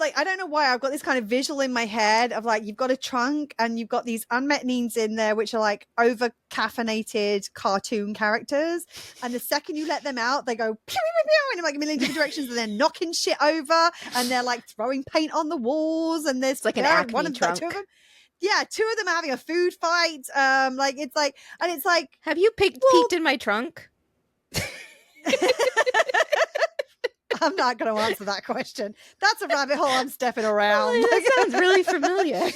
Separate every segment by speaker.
Speaker 1: like, I don't know why I've got this kind of visual in my head of like, you've got a trunk and you've got these unmet needs in there, which are like over caffeinated cartoon characters. And the second you let them out, they go pew, pew, pew, in like a million different directions, and they're knocking shit over, and they're like throwing paint on the walls. And there's
Speaker 2: like an Acme
Speaker 1: one of
Speaker 2: trunk.
Speaker 1: two of them. Yeah, two of them are having a food fight. Like it's like, and it's like,
Speaker 2: have you peeked in my trunk?
Speaker 1: I'm not going to answer that question. That's a rabbit hole I'm stepping around.
Speaker 2: Oh, that sounds really familiar.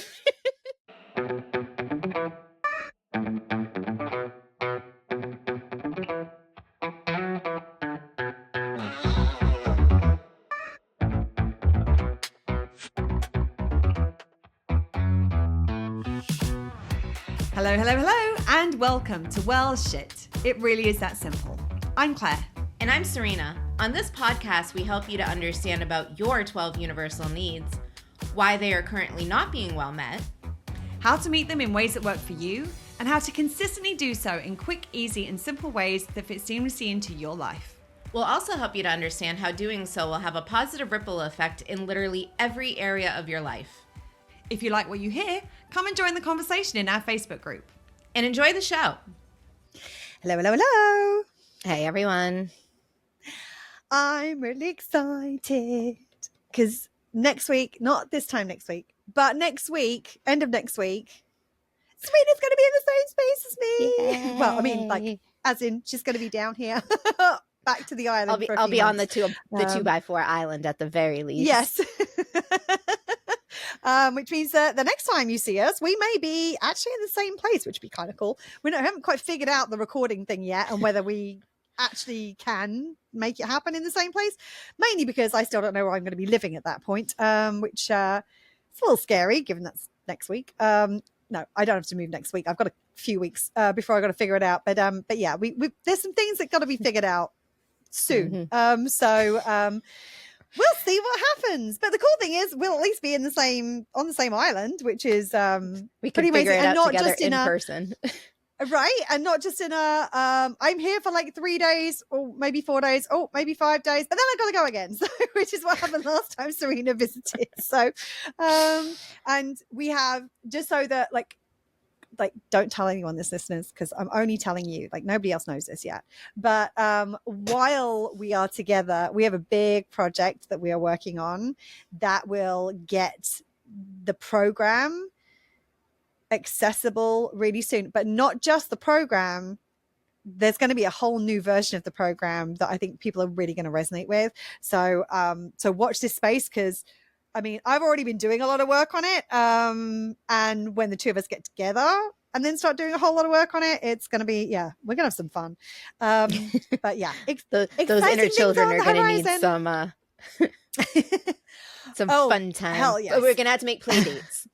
Speaker 3: Hello, hello, hello, and welcome to Well Shit. It really is that simple. I'm Claire.
Speaker 2: And I'm Serena. On this podcast, we help you to understand about your 12 universal needs, why they are currently not being well met,
Speaker 3: how to meet them in ways that work for you, and how to consistently do so in quick, easy, and simple ways that fit seamlessly into your life.
Speaker 2: We'll also help you to understand how doing so will have a positive ripple effect in literally every area of your life.
Speaker 3: If you like what you hear, come and join the conversation in our Facebook group.
Speaker 2: And enjoy the show.
Speaker 1: Hello, hello, hello.
Speaker 2: Hey, everyone.
Speaker 1: I'm really excited because next week, not this time next week, but next week, end of next week, Serena's going to be in the same space as me.
Speaker 2: Yay.
Speaker 1: Well, I mean, like, as in she's going to be down here, back to the island.
Speaker 2: I'll be on the
Speaker 1: months.
Speaker 2: 2x4 island at the very least.
Speaker 1: Yes. Which means that the next time you see us, we may be actually in the same place, which would be kind of cool. We haven't quite figured out the recording thing yet and whether we actually can make it happen in the same place, mainly because I still don't know where I'm going to be living at that point, which it's a little scary given that's next week. No, I don't have to move next week. I've got a few weeks before I got to figure it out. But yeah, we there's some things that got to be figured out soon.
Speaker 2: Mm-hmm.
Speaker 1: We'll see what happens. But the cool thing is we'll at least be on the same island, which is
Speaker 2: we can
Speaker 1: pretty
Speaker 2: figure
Speaker 1: amazing.
Speaker 2: it out
Speaker 1: And not
Speaker 2: together
Speaker 1: just
Speaker 2: in person.
Speaker 1: Right. And not just in I'm here for like 3 days or maybe 4 days, or maybe 5 days, but then I gotta go again. So which is what happened last time Serena visited. So and we have, just so that like don't tell anyone this, listeners, because I'm only telling you, like nobody else knows this yet. But while we are together, we have a big project that we are working on that will get the program accessible really soon. But not just the program. There's going to be a whole new version of the program that I think people are really going to resonate with. So so watch this space, because I mean, I've already been doing a lot of work on it. And when the two of us get together and then start doing a whole lot of work on it, it's going to be, yeah, we're going to have some fun. But yeah,
Speaker 2: those inner children are going to need some fun time.
Speaker 1: Hell yes.
Speaker 2: But we're going to have to make play dates.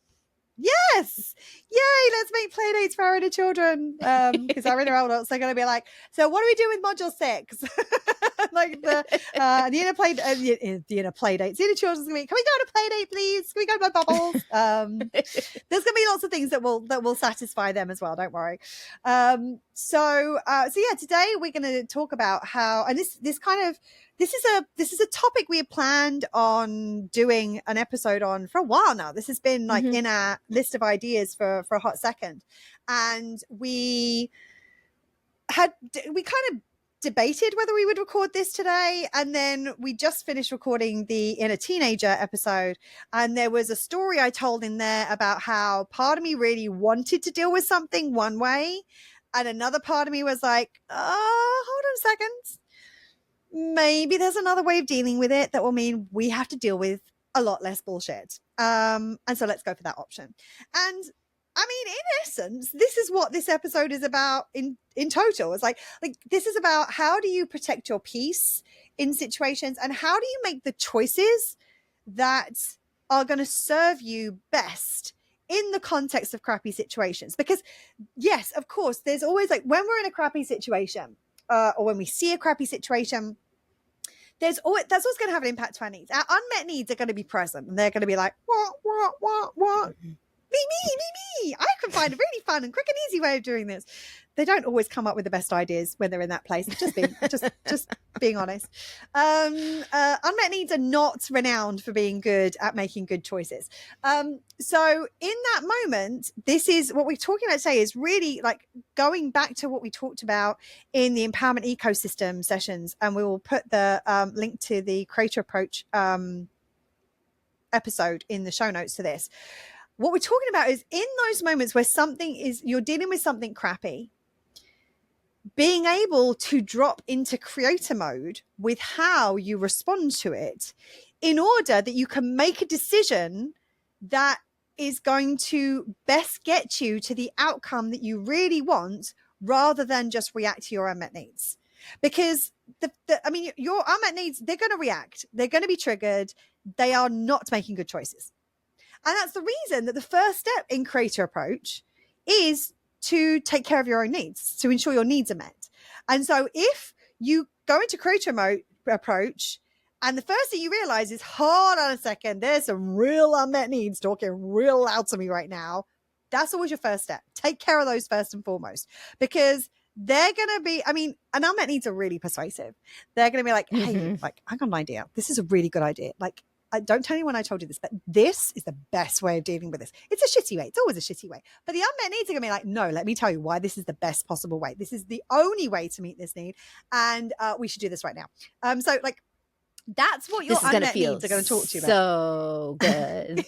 Speaker 1: Yes. Yay. Let's make play dates for our inner children. Because our inner adults are going to be like, so what do we do with module 6? Like the inner play dates. The inner children's going to be, can we go to play date, please? Can we go to my bubbles? There's going to be lots of things that will satisfy them as well. Don't worry. So yeah, today we're going to talk about how, and this is a topic we have planned on doing an episode on for a while now. This has been like in our list of ideas for a hot second. And we kind of debated whether we would record this today. And then we just finished recording the inner teenager episode. And there was a story I told in there about how part of me really wanted to deal with something one way. And another part of me was like, hold on a second. Maybe there's another way of dealing with it that will mean we have to deal with a lot less bullshit. And so let's go for that option. And I mean, in essence, this is what this episode is about in total. It's like this is about how do you protect your peace in situations, and how do you make the choices that are going to serve you best in the context of crappy situations. Because yes, of course, there's always like when we're in a crappy situation, or when we see a crappy situation, that's always going to have an impact to our needs. Our unmet needs are going to be present, and they're going to be like, what? Me. I can find a really fun and quick and easy way of doing this. they don't always come up with the best ideas when they're in that place. Just being honest. Unmet needs are not renowned for being good at making good choices. So in that moment, this is what we're talking about today, is really like going back to what we talked about in the empowerment ecosystem sessions. And we will put the link to the creator approach episode in the show notes to this. What we're talking about is in those moments where you're dealing with something crappy, being able to drop into creator mode with how you respond to it, in order that you can make a decision that is going to best get you to the outcome that you really want, rather than just react to your unmet needs. Because your unmet needs, they're going to react. They're going to be triggered. They are not making good choices. And that's the reason that the first step in creator approach is to take care of your own needs, to ensure your needs are met. And so if you go into creator mode approach, and the first thing you realize is, hold on a second, there's some real unmet needs talking real loud to me right now. That's always your first step. Take care of those first and foremost, because they're going to be, and unmet needs are really persuasive. They're going to be like, hey, like, I got an idea. This is a really good idea. Like, don't tell anyone I told you this, but this is the best way of dealing with this. It's a shitty way. It's always a shitty way. But the unmet needs are going to be like, no, let me tell you why this is the best possible way. This is the only way to meet this need. And we should do this right now. So like, that's what your unmet needs are going to talk to you about.
Speaker 4: So good.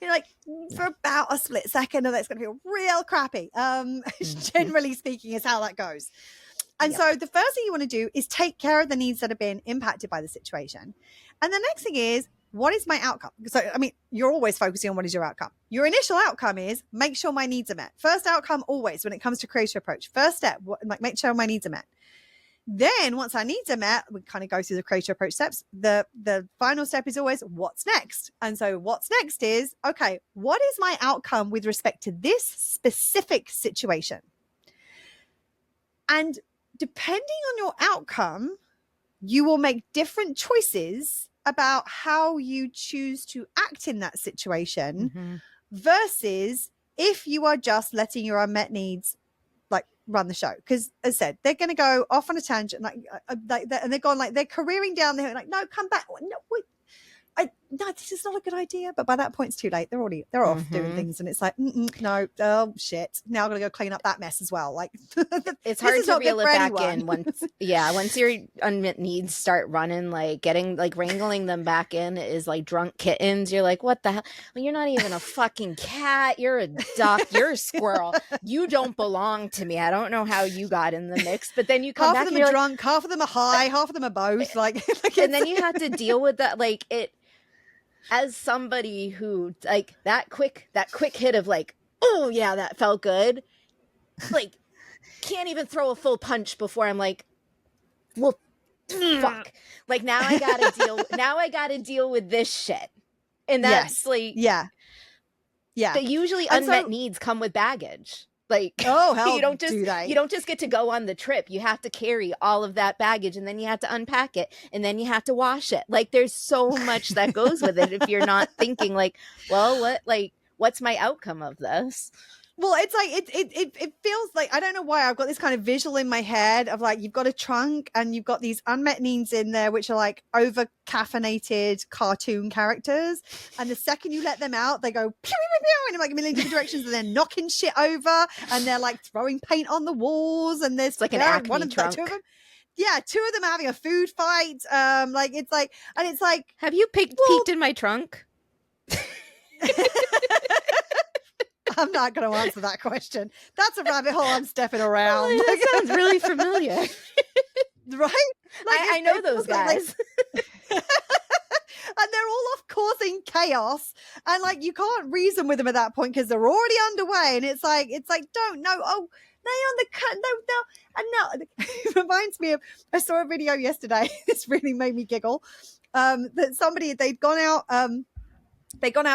Speaker 1: You're like, for about a split second, and that's going to feel real crappy. Generally speaking, is how that goes. And so the first thing you want to do is take care of the needs that have been impacted by the situation. And the next thing is, what is my outcome? So, you're always focusing on what is your outcome. Your initial outcome is make sure my needs are met. First outcome always when it comes to creator approach. First step, make sure my needs are met. Then once our needs are met, we kind of go through the creator approach steps. The final step is always what's next. And so what's next is, okay, what is my outcome with respect to this specific situation? And depending on your outcome, you will make different choices about how you choose to act in that situation, versus if you are just letting your unmet needs like run the show. Because as I said, they're going to go off on a tangent, and they're going like they're careering down there, like, no, come back. No, wait. No, this is not a good idea. But by that point, it's too late. They're off doing things, and it's like, no, oh shit. Now I'm gonna go clean up that mess as well. Like,
Speaker 4: it's hard to reel it back in once your unmet needs start running, like wrangling them back in is like drunk kittens. You're like, what the hell? Well, you're not even a fucking cat. You're a duck. You're a squirrel. You don't belong to me. I don't know how you got in the mix. But then you come back,
Speaker 1: half of them are drunk, half of them are high, half of them are both. Like
Speaker 4: and then you have to deal with that. Like it. As somebody who like that quick hit of like, oh yeah, that felt good. Like, can't even throw a full punch before I'm like, well, fuck. Like now I gotta deal with this shit. And that's like,
Speaker 1: yeah.
Speaker 4: The usually unmet needs come with baggage. Like,
Speaker 1: oh hell,
Speaker 4: you don't just get to go on the trip. You have to carry all of that baggage, and then you have to unpack it, and then you have to wash it. Like, there's so much that goes with it if you're not thinking like, well, what's my outcome of this?
Speaker 1: Well, it's like it feels like, I don't know why I've got this kind of visual in my head of like, you've got a trunk and you've got these unmet needs in there, which are like over caffeinated cartoon characters. And the second you let them out, they go pew, pew, pew, in like a million different directions, and they're knocking shit over, and they're like throwing paint on the walls, and there's
Speaker 4: like an Acme trunk.
Speaker 1: Two of them. Yeah, two of them are having a food fight. It's like,
Speaker 4: have you peeked in my trunk?
Speaker 1: I'm not going to answer that question. That's a rabbit hole I'm stepping around.
Speaker 4: Oh, that sounds really familiar.
Speaker 1: Right? Like,
Speaker 4: I know those guys.
Speaker 1: And they're all off causing chaos. And like, you can't reason with them at that point because they're already underway. And it's like, don't know. Oh, they on the cut. No. And no, it reminds me of, I saw a video yesterday. This really made me giggle. That somebody, they'd gone out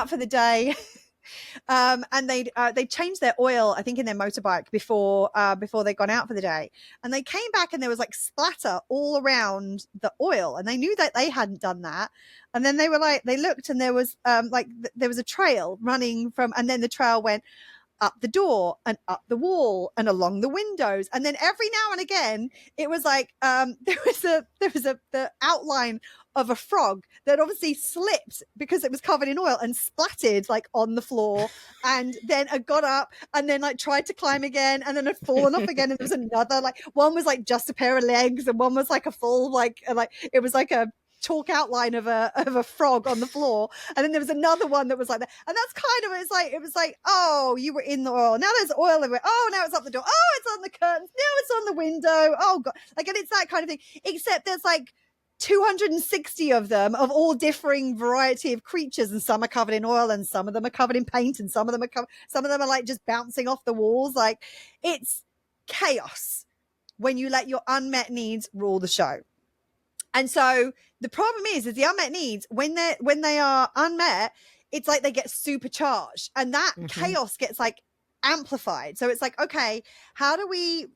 Speaker 1: for the day. And they changed their oil, I think, in their motorbike before they'd gone out for the day. And they came back and there was like splatter all around the oil, and they knew that they hadn't done that. And then they were like, they looked, and there was there was a trail running from, and then the trail went up the door and up the wall and along the windows. And then every now and again, it was like there was the outline of a frog that obviously slipped because it was covered in oil and splattered like on the floor, and then it got up and then like tried to climb again and then had fallen off again. And there was another, like one was like just a pair of legs and one was like a full like it was like a chalk outline of a frog on the floor, and then there was another one that was like that. And that's kind of, it was like, oh, you were in the oil, now there's oil everywhere, oh, now it's up the door, oh, it's on the curtains, now it's on the window, oh god, like, and it's that kind of thing, except there's like 260 of them of all differing variety of creatures, and some are covered in oil and some of them are covered in paint and some of them are like just bouncing off the walls. Like, it's chaos when you let your unmet needs rule the show. And so the problem is the unmet needs, when they are unmet, it's like they get supercharged, and that chaos gets like amplified. So it's like, okay, how do we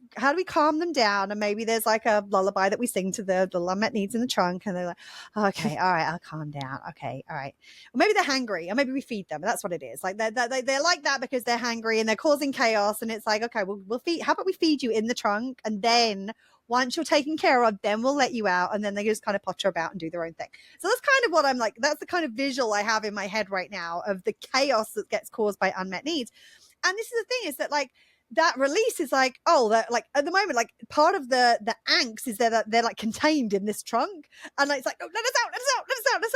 Speaker 1: calm them down? And maybe there's like a lullaby that we sing to the unmet needs in the trunk, and they're like, okay, all right, I'll calm down. Okay, all right. Or maybe they're hangry, or maybe we feed them. That's what it is. Like they're like that because they're hangry and they're causing chaos. And it's like, okay, we'll feed. How about we feed you in the trunk, and then once you're taken care of, then we'll let you out, and then they just kind of potter about and do their own thing. So that's kind of what I'm like, that's the kind of visual I have in my head right now of the chaos that gets caused by unmet needs. And this is the thing, is that like that release is like, oh, that like at the moment, like part of the angst is that they're like contained in this trunk, and like, it's like, oh, let us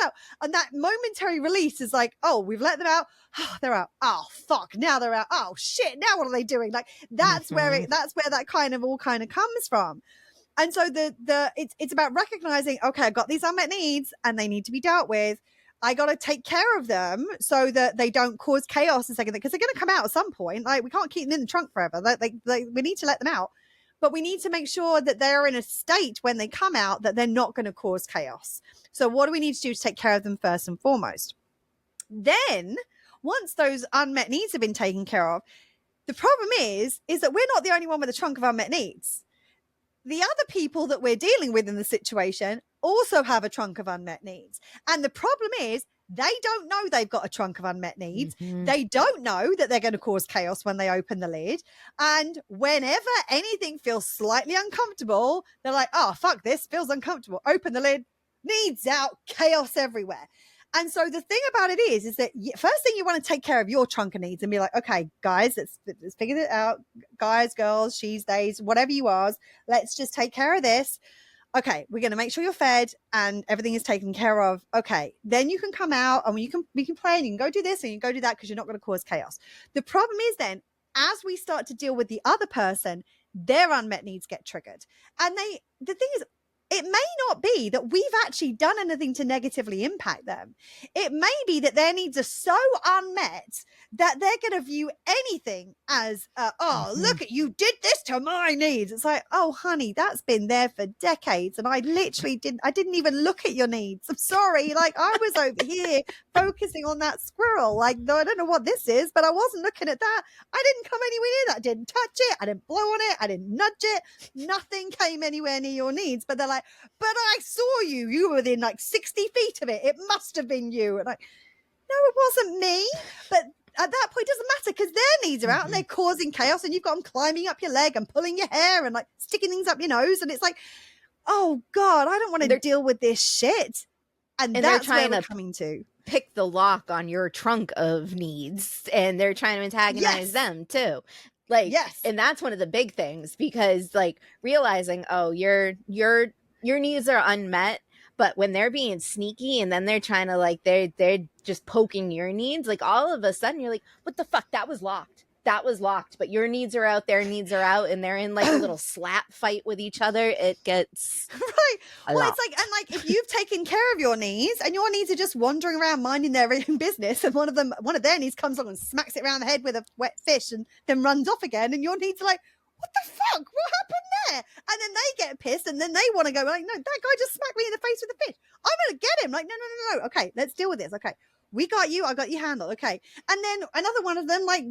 Speaker 1: out. And that momentary release is like, oh, we've let them out. Oh, they're out. Oh, fuck. Now they're out. Oh shit. Now what are they doing? Like that's where that kind of all kind of comes from. And so it's about recognizing, okay, I've got these unmet needs and they need to be dealt with. I got to take care of them so that they don't cause chaos a second, because they're going to come out at some point. Like, we can't keep them in the trunk forever. We need to let them out, but we need to make sure that they're in a state when they come out that they're not going to cause chaos. So what do we need to do to take care of them first and foremost? Then once those unmet needs have been taken care of, the problem is that we're not the only one with a trunk of unmet needs. The other people that we're dealing with in the situation also have a trunk of unmet needs. And the problem is they don't know they've got a trunk of unmet needs. They don't know that they're going to cause chaos when they open the lid. And whenever anything feels slightly uncomfortable, they're like, oh, fuck, this feels uncomfortable. Open the lid, needs out, chaos everywhere. And so the thing about it is that first thing, you want to take care of your trunk of needs and be like, okay, guys, let's figure it out. Guys, girls, she's, theys, whatever you are, let's just take care of this. Okay, we're going to make sure you're fed and everything is taken care of. Okay, then you can come out and we can play and you can go do this and you can go do that because you're not going to cause chaos. The problem is then, as we start to deal with the other person, their unmet needs get triggered. And the thing is, it may not be that we've actually done anything to negatively impact them. It may be that their needs are so unmet that they're going to view anything as, look at you did this to my needs. It's like, oh, honey, that's been there for decades. And I didn't even look at your needs. I'm sorry. Like, I was over here focusing on that squirrel. Like, no, I don't know what this is, but I wasn't looking at that. I didn't come anywhere near that. I didn't touch it. I didn't blow on it. I didn't nudge it. Nothing came anywhere near your needs. But they're like, but I saw you. You were within like 60 feet of it. It must have been you. And like, no, it wasn't me. But at that point, it doesn't matter because their needs are out and they're causing chaos. And you've got them climbing up your leg and pulling your hair and like sticking things up your nose. And it's like, oh God, I don't want to deal with this shit. And that's where we're coming to.
Speaker 4: Pick the lock on your trunk of needs, and they're trying to antagonize them too. Like, yes. And that's one of the big things, because like realizing, oh, your needs are unmet, but when they're being sneaky and then they're trying to like, they're just poking your needs, like all of a sudden you're like, what the fuck? That was locked. But your needs are out, their needs are out, and they're in like a little slap fight with each other. It gets
Speaker 1: right. Well, it's like, and like if you've taken care of your needs and your needs are just wandering around minding their own business, and one of their needs comes along and smacks it around the head with a wet fish and then runs off again, and your needs are like, what the fuck? What happened there? And then they get pissed and then they want to go like, no, that guy just smacked me in the face with a fish. I'm going to get him. Like, no. Okay, let's deal with this. Okay. We got you. I got you handled. Okay. And then another one of them, like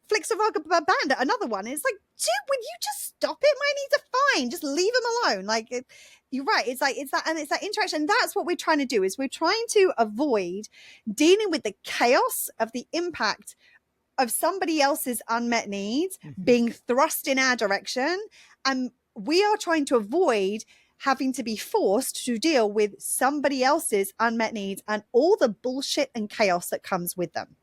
Speaker 1: flicks a rug up a band at another one. It's like, dude, would you just stop it? My needs are fine. Just leave them alone. Like, you're right. It's that interaction. That's what we're trying to do, is we're trying to avoid dealing with the chaos of the impact of somebody else's unmet needs being thrust in our direction. And we are trying to avoid having to be forced to deal with somebody else's unmet needs and all the bullshit and chaos that comes with them.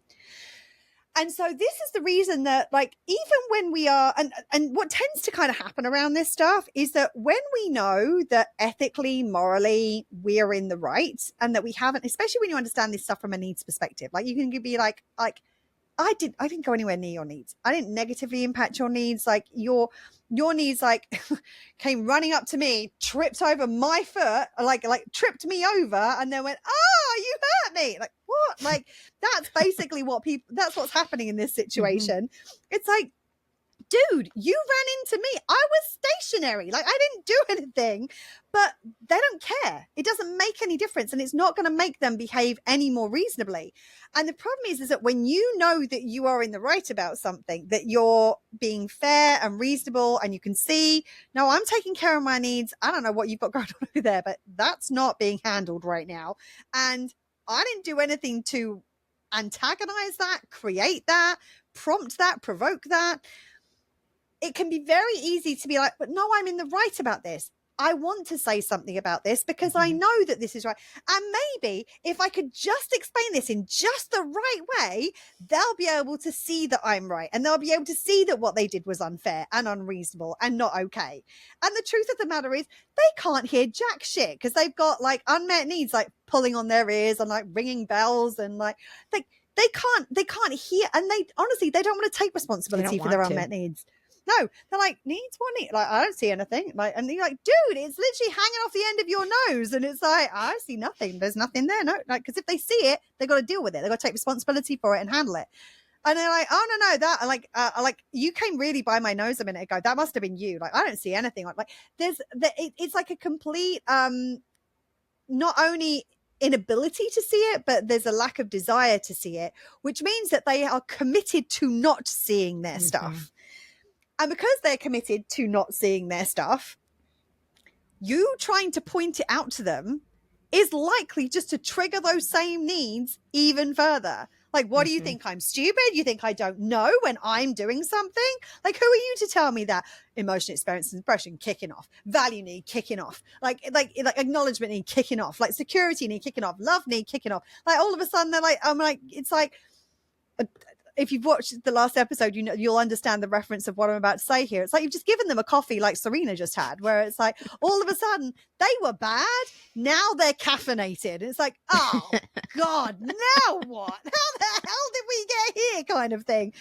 Speaker 1: And so this is the reason that, like, even when we are, and what tends to kind of happen around this stuff is that when we know that ethically, morally, we're in the right, and that we haven't, especially when you understand this stuff from a needs perspective, like you can be like, I didn't go anywhere near your needs. I didn't negatively impact your needs. Like your needs, like came running up to me, tripped over my foot, like tripped me over, and then went, "Oh, you hurt me!" Like what? Like that's basically that's what's happening in this situation. It's like, dude, you ran into me. I was stationary. Like I didn't do anything, but they don't care. It doesn't make any difference. And it's not going to make them behave any more reasonably. And the problem is that when you know that you are in the right about something, that you're being fair and reasonable, and you can see, no, I'm taking care of my needs. I don't know what you've got going on over there, but that's not being handled right now. And I didn't do anything to antagonize that, create that, prompt that, provoke that. It can be very easy to be like, but no, I'm in the right about this. I want to say something about this because I know that this is right. And maybe if I could just explain this in just the right way, they'll be able to see that I'm right. And they'll be able to see that what they did was unfair and unreasonable and not okay. And the truth of the matter is they can't hear jack shit because they've got like unmet needs, like pulling on their ears and like ringing bells and like they can't hear. And they honestly, they don't want to take responsibility for their unmet needs. No, they're like, needs what need? Like, I don't see anything. Like, and you're like, dude, it's literally hanging off the end of your nose. And it's like, I see nothing. There's nothing there. No, like, because if they see it, they've got to deal with it. They've got to take responsibility for it and handle it. And they're like, oh, no, that, like, you came really by my nose a minute ago. That must have been you. Like, I don't see anything. Like it's like a complete, not only inability to see it, but there's a lack of desire to see it, which means that they are committed to not seeing their stuff. And because they're committed to not seeing their stuff, you trying to point it out to them is likely just to trigger those same needs even further. Like, what do you think? I'm stupid? You think I don't know when I'm doing something? Like, who are you to tell me that? Emotion, experience, and impression kicking off. Value need kicking off. Like acknowledgement need kicking off. Like security need kicking off. Love need kicking off. Like all of a sudden they're like, I'm like, it's like, if you've watched the last episode, you know, you'll understand the reference of what I'm about to say here. It's like you've just given them a coffee like Serena just had, where it's like all of a sudden they were bad. Now they're caffeinated. It's like, oh God, now what? How the hell did we get here? Kind of thing.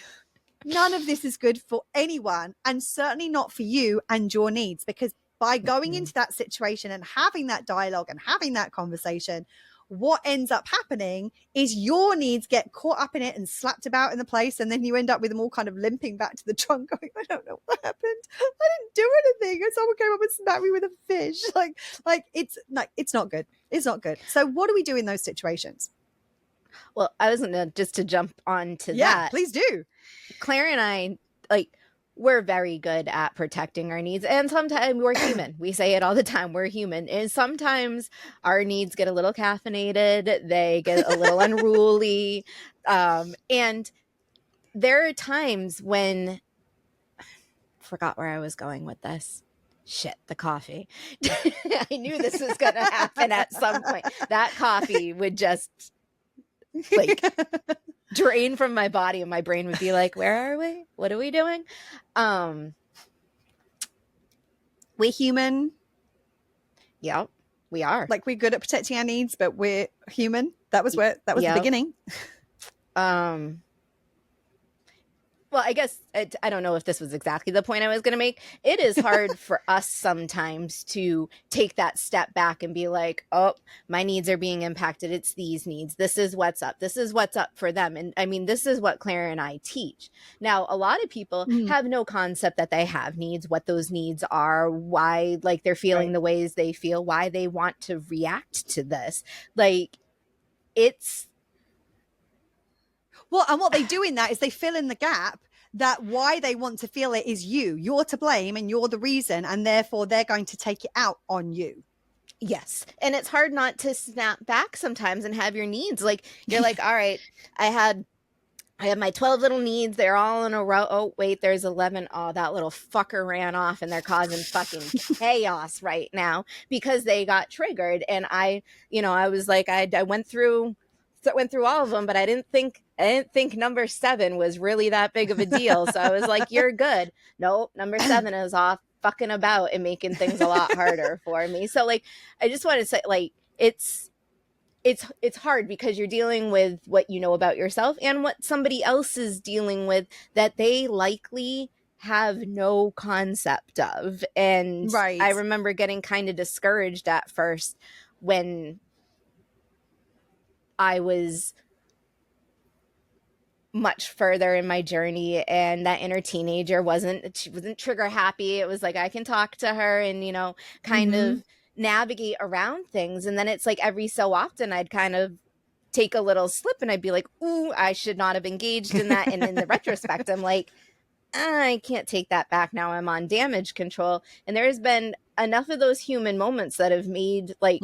Speaker 1: None of this is good for anyone, and certainly not for you and your needs, because by going into that situation and having that dialogue and having that conversation, what ends up happening is your needs get caught up in it and slapped about in the place, and then you end up with them all kind of limping back to the trunk going, I don't know what happened. I didn't do anything. And someone came up and smacked me with a fish. Like it's not good. It's not good. So what do we do in those situations?
Speaker 4: Well, I was gonna just to jump on to that.
Speaker 1: Yeah, please do.
Speaker 4: Claire and I, like, we're very good at protecting our needs, and sometimes we're human. We say it all the time. We're human, and sometimes our needs get a little caffeinated. They get a little unruly, and there are times when forgot where I was going with this. Shit, the coffee. I knew this was going to happen at some point. That coffee would just like drain from my body, and my brain would be like, where are we? What are we doing?
Speaker 1: We're human.
Speaker 4: Yeah, we are.
Speaker 1: Like, we're good at protecting our needs, but we're human. That was the beginning.
Speaker 4: Well, I guess I don't know if this was exactly the point I was going to make. It is hard for us sometimes to take that step back and be like, oh, my needs are being impacted. It's these needs. This is what's up. This is what's up for them. And I mean, this is what Claire and I teach. Now, a lot of people have no concept that they have needs, what those needs are, why, like, they're feeling the ways they feel, why they want to react to this. Like, it's...
Speaker 1: Well, and what they do in that is they fill in the gap that why they want to feel it is you. You're to blame and you're the reason, and therefore they're going to take it out on you.
Speaker 4: Yes. And it's hard not to snap back sometimes and have your needs. Like, you're like, all right, I had I have my 12 little needs. They're all in a row. Oh, wait, there's 11. Oh, that little fucker ran off and they're causing fucking chaos right now because they got triggered. And I was like, I went through all of them, but I didn't think number 7 was really that big of a deal. So I was like, you're good. Nope. Number 7 is off fucking about and making things a lot harder for me. So like, I just want to say, like, it's hard because you're dealing with what you know about yourself and what somebody else is dealing with that they likely have no concept of. And
Speaker 1: Right.
Speaker 4: I remember getting kind of discouraged at first when I was much further in my journey and that inner teenager wasn't trigger happy. It was like, I can talk to her and, kind of navigate around things. And then it's like every so often I'd kind of take a little slip and I'd be like, ooh, I should not have engaged in that. And in the retrospect, I'm like, I can't take that back now. I'm on damage control. And there's been enough of those human moments that have made like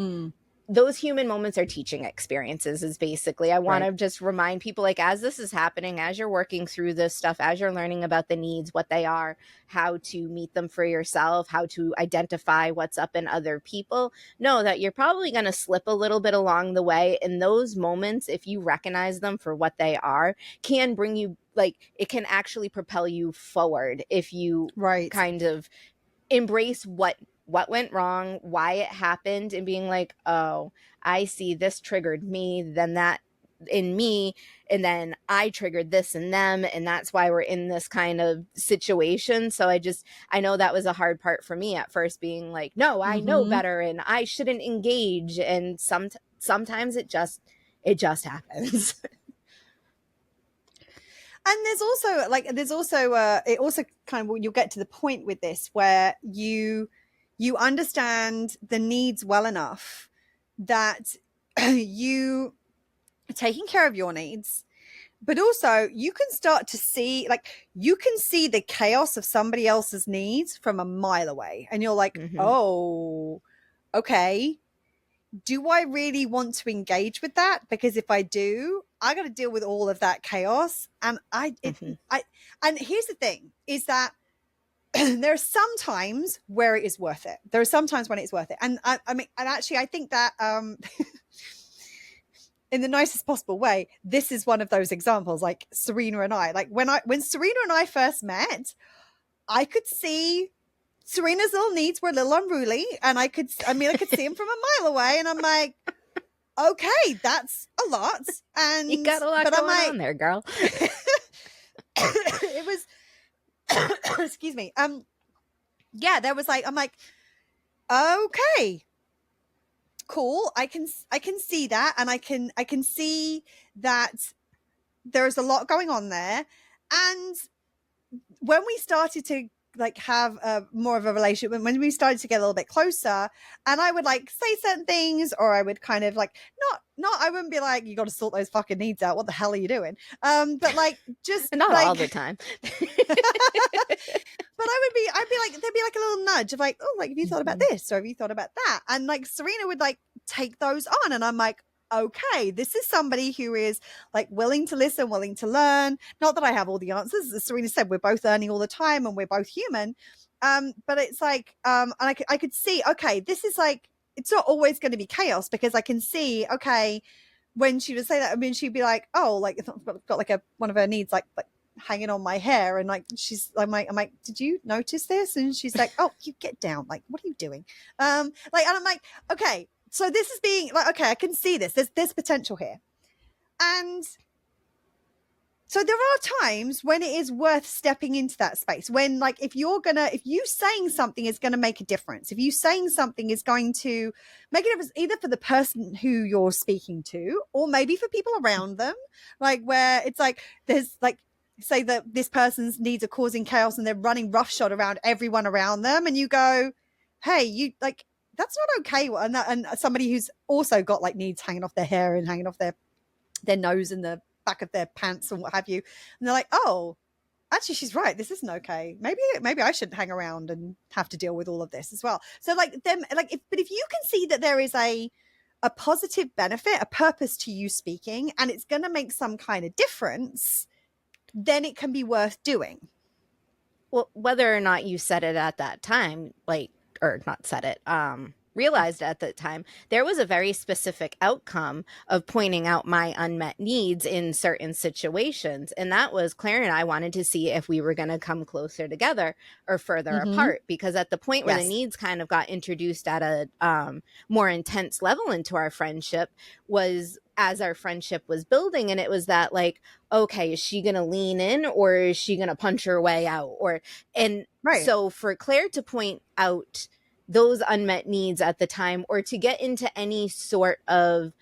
Speaker 4: those human moments are teaching experiences is basically, I want to just remind people, like, as this is happening, as you're working through this stuff, as you're learning about the needs, what they are, how to meet them for yourself, how to identify what's up in other people, know that you're probably going to slip a little bit along the way. And those moments, if you recognize them for what they are, can bring you, like, it can actually propel you forward if you kind of embrace what went wrong, why it happened, and being like, oh, I see this triggered me, then that in me, and then I triggered this in them, and that's why we're in this kind of situation. So I know that was a hard part for me at first, being like, no, I know better and I shouldn't engage. And sometimes it just happens.
Speaker 1: And there's also it also kind of, you'll get to the point with this where you understand the needs well enough that you are taking care of your needs, but also you can start to see, like, you can see the chaos of somebody else's needs from a mile away. And you're like, oh, okay. Do I really want to engage with that? Because if I do, I got to deal with all of that chaos. And and here's the thing is that there are some times where it is worth it. There are some times when it's worth it. And I mean, and actually I think that, in the nicest possible way, this is one of those examples, like Serena and I, like when Serena and I first met, I could see Serena's little needs were a little unruly, and I could see him from a mile away, and I'm like, okay, that's a lot. And
Speaker 4: you got a lot going on there, girl.
Speaker 1: It was excuse me. Yeah, there was like, I'm like, okay, cool. I can see that, and I can see that there's a lot going on there. And when we started to like have more of a relationship, when we started to get a little bit closer, and I would like say certain things, or I would kind of like not I wouldn't be like, you got to sort those fucking needs out, what the hell are you doing, but like just
Speaker 4: not
Speaker 1: like,
Speaker 4: all the time.
Speaker 1: But I'd be like, there'd be like a little nudge of like, oh, like, have you thought about this, or have you thought about that? And like Serena would like take those on, and I'm like, okay, this is somebody who is like willing to listen, willing to learn. Not that I have all the answers. As Serena said, we're both learning all the time and we're both human. But it's like, and I could see, okay, this is like, it's not always going to be chaos, because I can see, okay, when she would say that, I mean, she'd be like, oh, like, I've got like one of her needs, like hanging on my hair. And like, I'm like, did you notice this? And she's like, oh, you get down. Like, what are you doing? And I'm like, okay, so this is being like, okay, I can see this. There's potential here. And so there are times when it is worth stepping into that space, when like, if you saying something is going to make a difference, if you saying something is going to make a difference, either for the person who you're speaking to, or maybe for people around them, like where it's like, there's like, say that this person's needs are causing chaos and they're running roughshod around everyone around them. And you go, hey, you like, that's not okay. And somebody who's also got like needs hanging off their hair and hanging off their nose and the back of their pants and what have you. And they're like, oh, actually, she's right. This isn't okay. Maybe I shouldn't hang around and have to deal with all of this as well. So like them, like, but if you can see that there is a positive benefit, a purpose to you speaking, and it's going to make some kind of difference, then it can be worth doing.
Speaker 4: Well, whether or not you said it at that time, like, or not said it, realized at the time, there was a very specific outcome of pointing out my unmet needs in certain situations. And that was Claire and I wanted to see if we were going to come closer together or further apart, because at the point where the needs kind of got introduced at a more intense level into our friendship was as our friendship was building. And it was that, like, okay, is she going to lean in or is she going to punch her way out? So for Claire to point out those unmet needs at the time, or to get into any sort of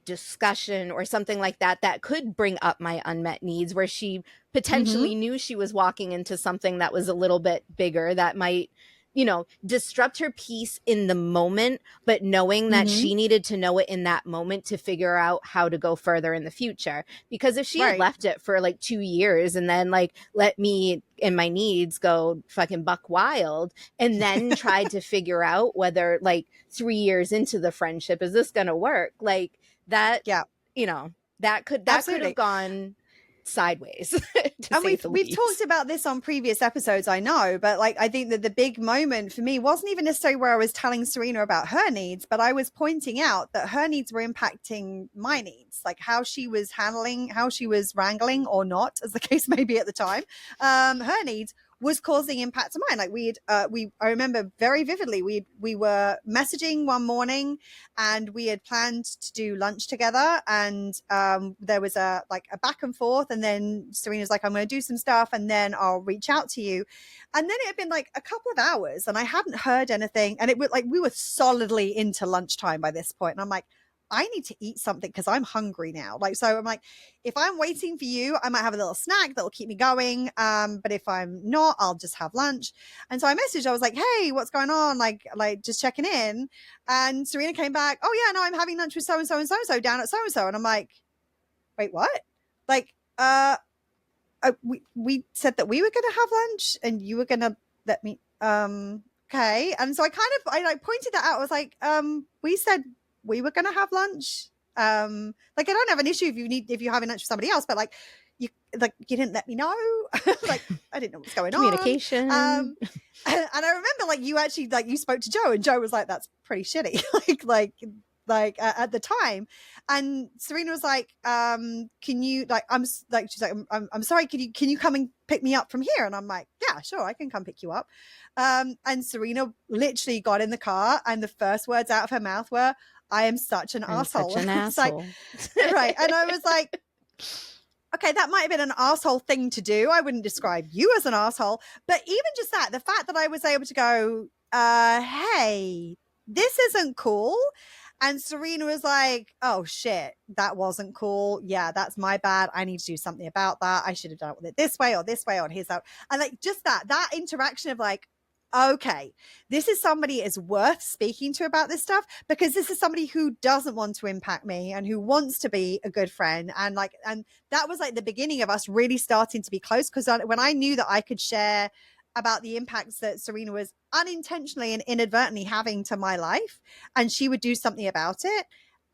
Speaker 4: discussion or something like that that could bring up my unmet needs, where she potentially knew she was walking into something that was a little bit bigger, that might, you know, disrupt her peace in the moment, but knowing that she needed to know it in that moment to figure out how to go further in the future. Because if she had left it for like 2 years and then like let me and my needs go fucking buck wild, and then tried to figure out whether like 3 years into the friendship, is this going to work? Like that, you know, that could have gone sideways.
Speaker 1: And we've talked about this on previous episodes, I know, but like I think that the big moment for me wasn't even necessarily where I was telling Serena about her needs, but I was pointing out that her needs were impacting my needs, like how she was wrangling or not, as the case may be at the time. Her needs was causing impact to mine. Like I remember very vividly, we were messaging one morning and we had planned to do lunch together, and there was a back and forth, and then Serena's like, I'm going to do some stuff and then I'll reach out to you. And then it had been like a couple of hours and I hadn't heard anything, and it was like we were solidly into lunchtime by this point, and I'm like, I need to eat something because I'm hungry now. Like, so I'm like, if I'm waiting for you, I might have a little snack that'll keep me going. But if I'm not, I'll just have lunch. And so I messaged, I was like, hey, what's going on? Like just checking in. And Serena came back, oh yeah, no, I'm having lunch with so-and-so and so-and-so down at so-and-so. And I'm like, wait, what? Like, we said that we were going to have lunch and you were going to let me, okay. And so I like pointed that out. I was like, we said we were going to have lunch. Like, I don't have an issue if you're having lunch with somebody else, but like you didn't let me know. Like, I didn't know what's going
Speaker 4: Communication.
Speaker 1: on. And I remember like you actually, like you spoke to Joe, and Joe was like, that's pretty shitty. like at the time. And Serena was like, can you, like, she's like, I'm sorry, can you come and pick me up from here? And I'm like, yeah, sure, I can come pick you up. And Serena literally got in the car, and the first words out of her mouth were, I am such an asshole.
Speaker 4: Such an asshole.
Speaker 1: Like, right. And I was like, okay, that might have been an asshole thing to do. I wouldn't describe you as an asshole, but even just that, the fact that I was able to go, hey, this isn't cool. And Serena was like, oh shit, that wasn't cool. Yeah, that's my bad. I need to do something about that. I should have done it this way or here's out. And like just that interaction of like, okay, this is somebody is worth speaking to about this stuff, because this is somebody who doesn't want to impact me and who wants to be a good friend. And that was like the beginning of us really starting to be close, because when I knew that I could share about the impacts that Serena was unintentionally and inadvertently having to my life, and she would do something about it.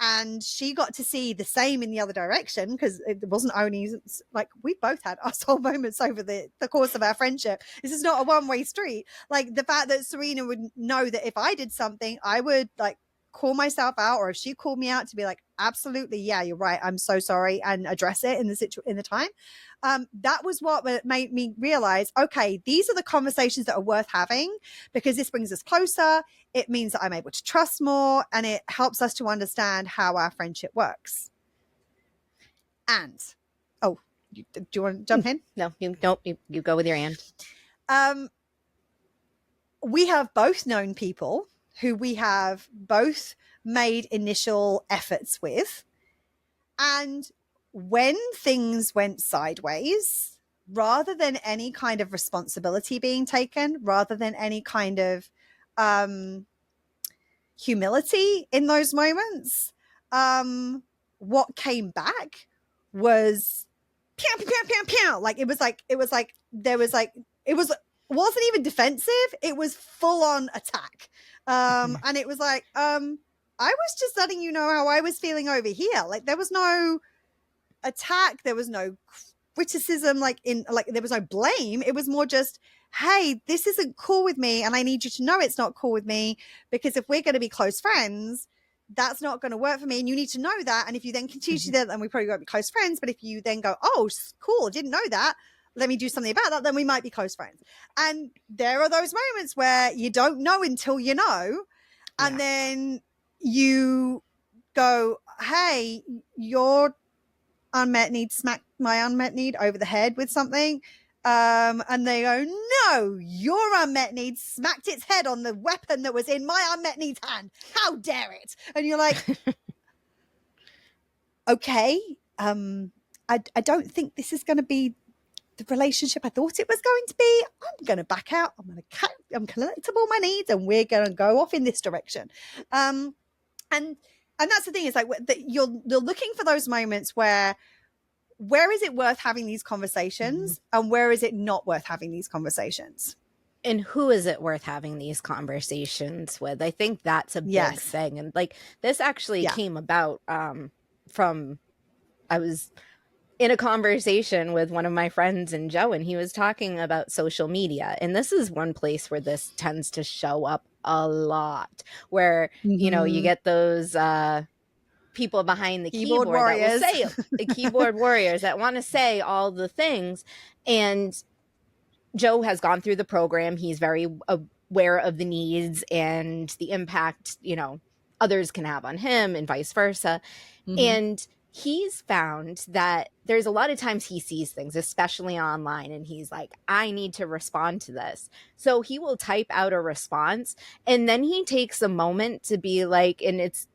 Speaker 1: And she got to see the same in the other direction, because it wasn't only like we both had asshole moments over the course of our friendship. This is not a one-way street. Like the fact that Serena would know that if I did something, I would like call myself out, or if she called me out, to be like, absolutely, yeah, you're right, I'm so sorry, and address it in the time. That was what made me realize, okay, these are the conversations that are worth having, because this brings us closer. It means that I'm able to trust more, and it helps us to understand how our friendship works. And, do you want to jump in?
Speaker 4: No, you don't. You go with your and.
Speaker 1: We have both known people who we have both made initial efforts with. And when things went sideways, rather than any kind of responsibility being taken, rather than any kind of humility in those moments, what came back was pew, pew, pew, pew, pew. Like it wasn't even defensive. It was full on attack. And it was like, I was just letting you know how I was feeling over here. Like there was no attack. There was no criticism, like there was no blame. It was more just, hey, this isn't cool with me, and I need you to know it's not cool with me, because if we're going to be close friends, that's not going to work for me, and you need to know that. And if you then continue to do that, then we probably won't be close friends. But if you then go, oh, cool, didn't know that, let me do something about that, then we might be close friends. And there are those moments where you don't know until you know, and then you go, hey, your unmet need smacked my unmet need over the head with something, and they go, no, your unmet need smacked its head on the weapon that was in my unmet need's hand, how dare it? And you're like, okay, I don't think this is going to be the relationship I thought it was going to be. I'm going to back out. I'm collectible my needs, and we're going to go off in this direction. And that's the thing, is like that you're looking for those moments where is it worth having these conversations, and where is it not worth having these conversations?
Speaker 4: And who is it worth having these conversations with? I think that's a big thing. And like, this actually came about from, I was in a conversation with one of my friends and Joe, and he was talking about social media. And this is one place where this tends to show up a lot, where, you know, you get those people behind the keyboard
Speaker 1: warriors.
Speaker 4: that will say the keyboard warriors that want to say all the things. And Joe has gone through the program. He's very aware of the needs and the impact, you know, others can have on him, and vice versa. And he's found that there's a lot of times he sees things, especially online, and he's like, I need to respond to this. So he will type out a response, and then he takes a moment to be like, and it's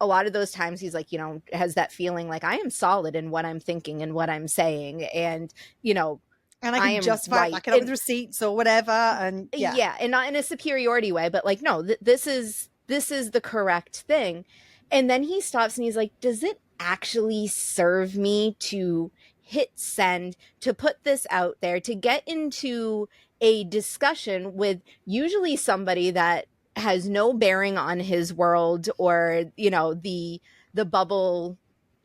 Speaker 4: a lot of those times he's like, you know, has that feeling like, I am solid in what I'm thinking and what I'm saying. And, you know,
Speaker 1: and I can justify back it up with receipts or whatever. And
Speaker 4: and not in a superiority way, but like, no, this is the correct thing. And then he stops and he's like, does it actually serve me to hit send, to put this out there, to get into a discussion with usually somebody that has no bearing on his world, or, you know, the bubble,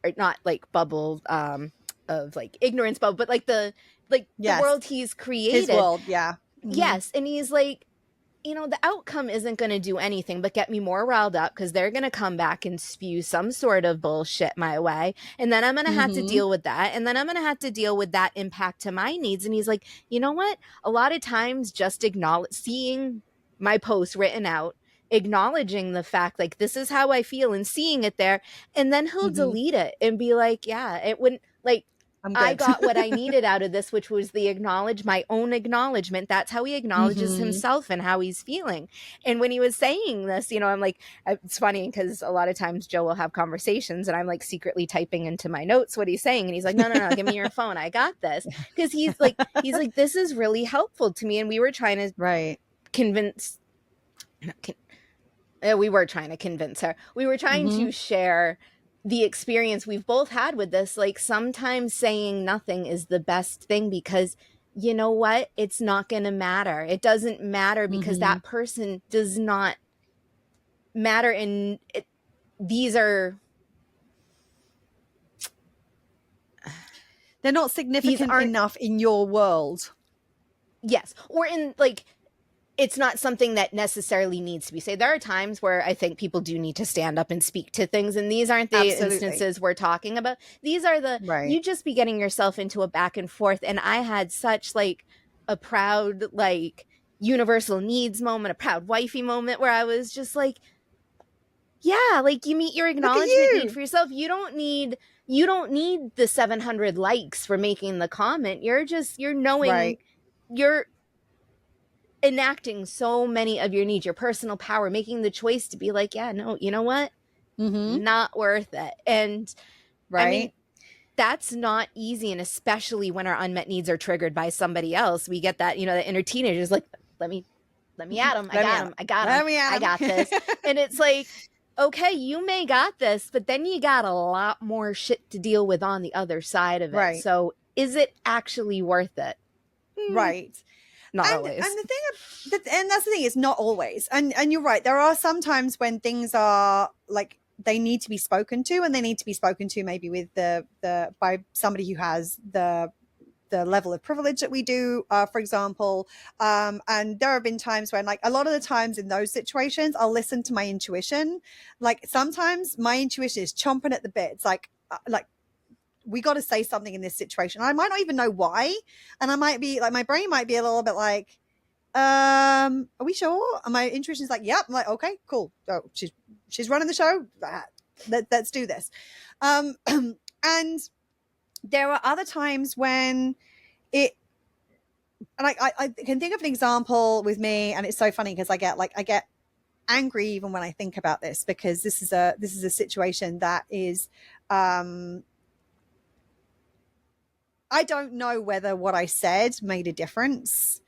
Speaker 4: or not like bubble of like ignorance bubble, but like the world he's created,
Speaker 1: his world.
Speaker 4: Yes. And he's like, you know, the outcome isn't going to do anything but get me more riled up, because they're going to come back and spew some sort of bullshit my way. And then I'm going to have to deal with that. And then I'm going to have to deal with that impact to my needs. And he's like, you know what? A lot of times just seeing my post written out, acknowledging the fact, like, this is how I feel, and seeing it there. And then he'll delete it and be like, yeah, it wouldn't, like, I got what I needed out of this, which was my own acknowledgement. That's how he acknowledges himself and how he's feeling. And when he was saying this, you know, I'm like, it's funny because a lot of times Joe will have conversations and I'm like secretly typing into my notes what he's saying. And he's like, no, give me your phone. I got this. Because he's like, this is really helpful to me. And we were trying to convince, we were trying to convince her. We were trying to share the experience we've both had with this. Like, sometimes saying nothing is the best thing, because you know what? It's not going to matter. It doesn't matter, because that person does not matter. And they're
Speaker 1: not significant enough in your world.
Speaker 4: Yes. Or in, like, it's not something that necessarily needs to be said. There are times where I think people do need to stand up and speak to things, and these aren't the instances we're talking about. These are you just be getting yourself into a back and forth. And I had such like a proud, like, universal needs moment, a proud wifey moment, where I was just like, yeah, like, you meet your acknowledgement need for yourself. You don't need the 700 likes for making the comment. You're knowing you're enacting so many of your needs, your personal power, making the choice to be like, yeah, no, you know what? Not worth it. And I mean, that's not easy. And especially when our unmet needs are triggered by somebody else, we get that, you know, the inner teenager is like, let me at him. I got this. And it's like, okay, you may got this, but then you got a lot more shit to deal with on the other side of it. So is it actually worth it?
Speaker 1: Right.
Speaker 4: Not always.
Speaker 1: And that's the thing, it's not always. And you're right. There are some times when things are like, they need to be spoken to, and they need to be spoken to maybe with by somebody who has the level of privilege that we do, for example. And there have been times when, like, a lot of the times in those situations, I'll listen to my intuition. Like, sometimes my intuition is chomping at the bit. It's like we got to say something in this situation. I might not even know why. And I might be like, my brain might be a little bit like, are we sure? And my intuition's like, yep. I'm like, okay, cool. Oh, she's running the show. Let's do this. And there are other times when and I can think of an example with me, and it's so funny because I get angry even when I think about this, because this is a situation that is, I don't know whether what I said made a difference,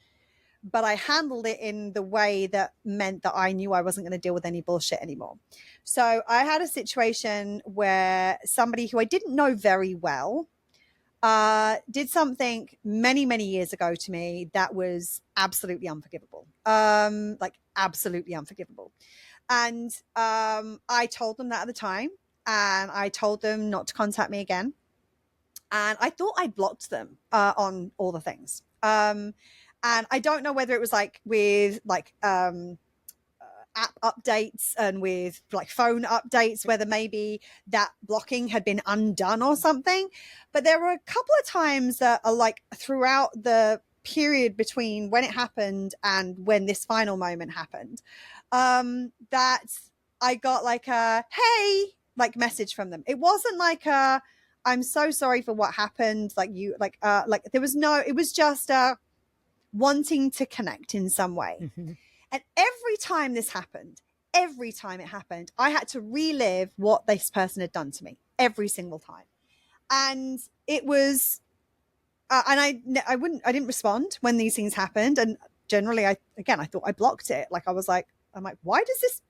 Speaker 1: but I handled it in the way that meant that I knew I wasn't going to deal with any bullshit anymore. So I had a situation where somebody who I didn't know very well did something many, many years ago to me that was absolutely unforgivable. Like, absolutely unforgivable. And I told them that at the time, and I told them not to contact me again. And I thought I blocked them on all the things. And I don't know whether it was like with like app updates and with like phone updates, whether maybe that blocking had been undone or something. But there were a couple of times that are like throughout the period between when it happened and when this final moment happened, that I got like a hey, like message from them. It wasn't like a I'm so sorry for what happened. Like there was no, it was just wanting to connect in some way. Mm-hmm. And every time this happened, every time it happened, I had to relive what this person had done to me every single time. And it was, and I didn't respond when these things happened. And generally I thought I blocked it. Like I'm like, why does this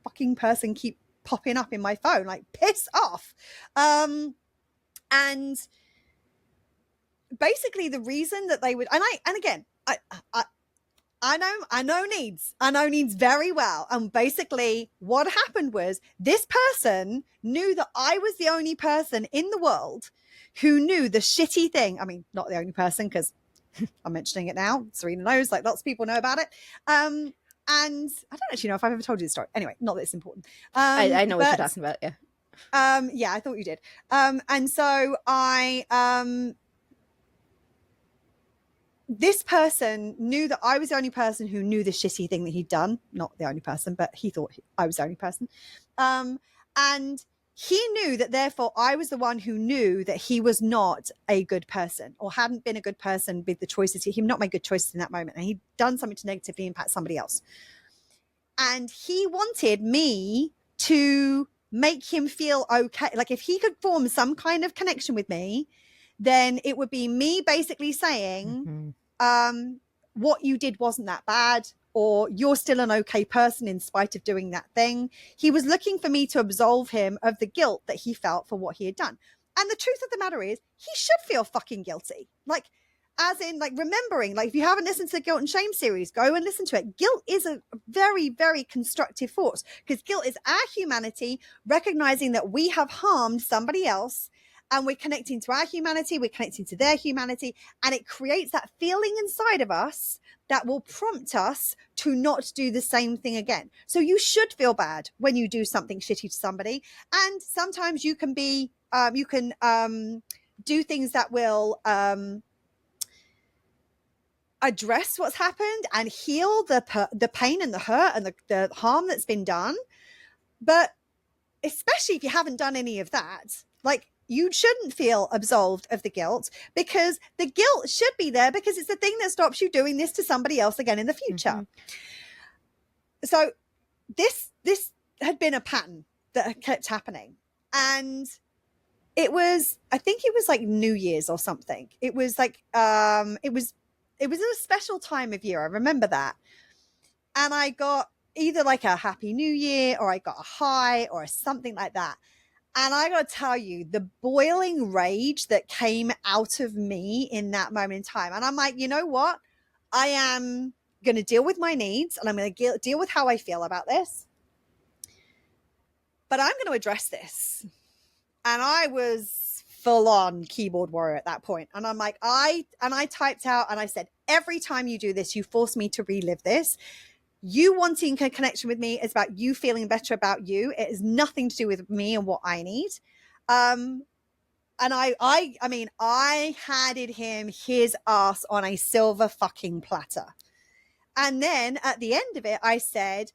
Speaker 1: fucking person keep popping up in my phone? Like, piss off. And basically the reason that they would, I know needs very well. And basically what happened was this person knew that I was the only person in the world who knew the shitty thing. I mean, not the only person, because I'm mentioning it now. Serena knows, like lots of people know about it. And I don't actually know if I've ever told you the story. Anyway, not that it's important.
Speaker 4: I know what you're talking about. Yeah.
Speaker 1: Yeah, I thought you did. And so this person knew that I was the only person who knew the shitty thing that he'd done. Not the only person, but he thought I was the only person. And he knew that therefore I was the one who knew that he was not a good person, or hadn't been a good person with the choices. He not made good choices in that moment, and he'd done something to negatively impact somebody else. And he wanted me to make him feel okay. Like if he could form some kind of connection with me, then it would be me basically saying, what you did wasn't that bad, or you're still an okay person in spite of doing that thing. He was looking for me to absolve him of the guilt that he felt for what he had done. And the truth of the matter is, he should feel fucking guilty. Like, as in, like, remembering, like, if you haven't listened to the Guilt and Shame series, go and listen to it. Guilt is a very, very constructive force, because guilt is our humanity recognizing that we have harmed somebody else, and we're connecting to our humanity, we're connecting to their humanity, and it creates that feeling inside of us that will prompt us to not do the same thing again. So you should feel bad when you do something shitty to somebody. And sometimes you can be, do things that will address what's happened and heal the pain and the hurt and the harm that's been done. But especially if you haven't done any of that, like, you shouldn't feel absolved of the guilt, because the guilt should be there because it's the thing that stops you doing this to somebody else again in the future. Mm-hmm. So this had been a pattern that kept happening. And it was, I think it was like New Year's or something. It was like, it was a special time of year. I remember that. And I got either like a Happy New Year, or I got a high, or something like that. And I got to tell you, the boiling rage that came out of me in that moment in time. And I'm like, you know what? I am going to deal with my needs, and I'm going to deal with how I feel about this. But I'm going to address this. And I was full on keyboard warrior at that point. And I'm like, I typed out and I said, every time you do this, you force me to relive this. You wanting a connection with me is about you feeling better about you. It has nothing to do with me and what I need. And I mean, I handed him his ass on a silver fucking platter. And then at the end of it, I said,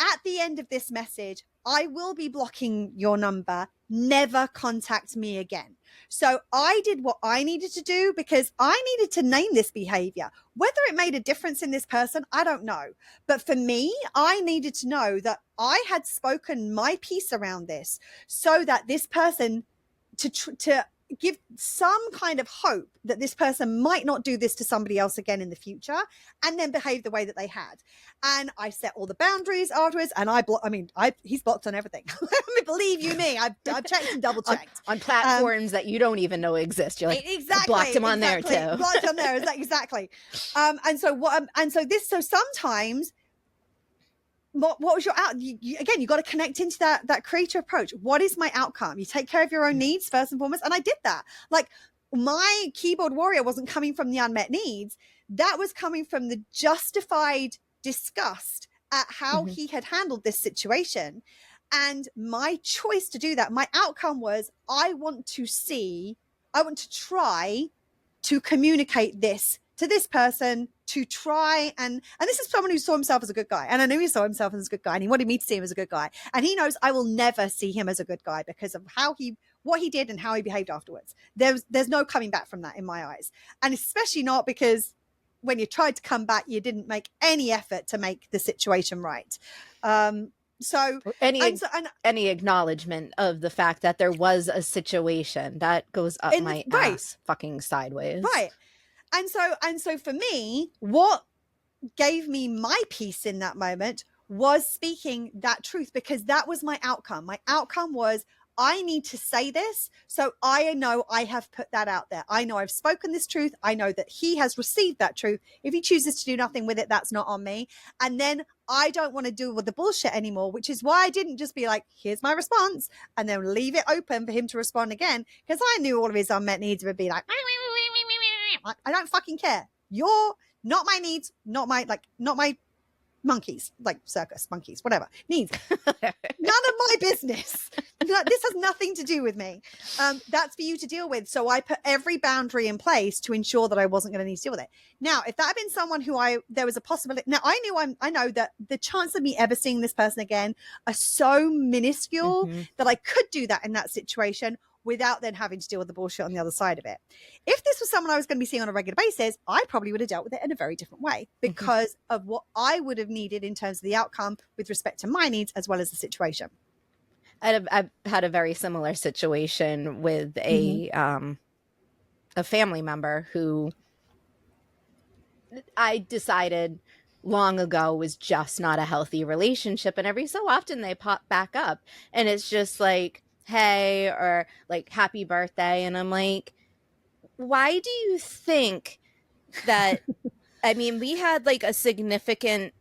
Speaker 1: at the end of this message, I will be blocking your number. Never contact me again. So I did what I needed to do because I needed to name this behavior. Whether it made a difference in this person, I don't know. But for me, I needed to know that I had spoken my piece around this so that this person to give some kind of hope that this person might not do this to somebody else again in the future and then behave the way that they had. And I set all the boundaries afterwards and he's blocked on everything. Believe you me, I've checked and double checked.
Speaker 4: on platforms that you don't even know exist. You're like,
Speaker 1: exactly,
Speaker 4: blocked him on there too.
Speaker 1: Blocked on there, exactly. So sometimes what was your out? Again, you got to connect into that creator approach. What is my outcome? You take care of your own needs first and foremost. And I did that. Like, my keyboard warrior wasn't coming from the unmet needs. That was coming from the justified disgust at how he had handled this situation. And my choice to do that, my outcome was, I want to try to communicate this to this person, to try and this is someone who saw himself as a good guy. And I knew he saw himself as a good guy and he wanted me to see him as a good guy. And he knows I will never see him as a good guy because of what he did and how he behaved afterwards. There's no coming back from that in my eyes. And especially not because when you tried to come back, you didn't make any effort to make the situation right. So
Speaker 4: any acknowledgement of the fact that there was a situation that goes up my ass fucking sideways.
Speaker 1: Right. And so for me, what gave me my peace in that moment was speaking that truth, because that was my outcome. My outcome was, I need to say this. So I know I have put that out there. I know I've spoken this truth. I know that he has received that truth. If he chooses to do nothing with it, that's not on me. And then I don't want to deal with the bullshit anymore, which is why I didn't just be like, here's my response, and then leave it open for him to respond again. Because I knew all of his unmet needs would be like, I don't fucking care. You're not my needs, not my monkeys, like circus monkeys, whatever needs. None of my business. This has nothing to do with me. That's for you to deal with. So I put every boundary in place to ensure that I wasn't going to need to deal with it. Now, if that had been someone who there was a possibility. Now I know that the chance of me ever seeing this person again are so minuscule that I could do that in that situation without then having to deal with the bullshit on the other side of it. If this was someone I was going to be seeing on a regular basis, I probably would have dealt with it in a very different way because of what I would have needed in terms of the outcome with respect to my needs as well as the situation.
Speaker 4: I've had a very similar situation with a family member who I decided long ago was just not a healthy relationship. And every so often they pop back up and it's just like, hey, or like happy birthday. And I'm like, why do you think that, I mean, we had like a significant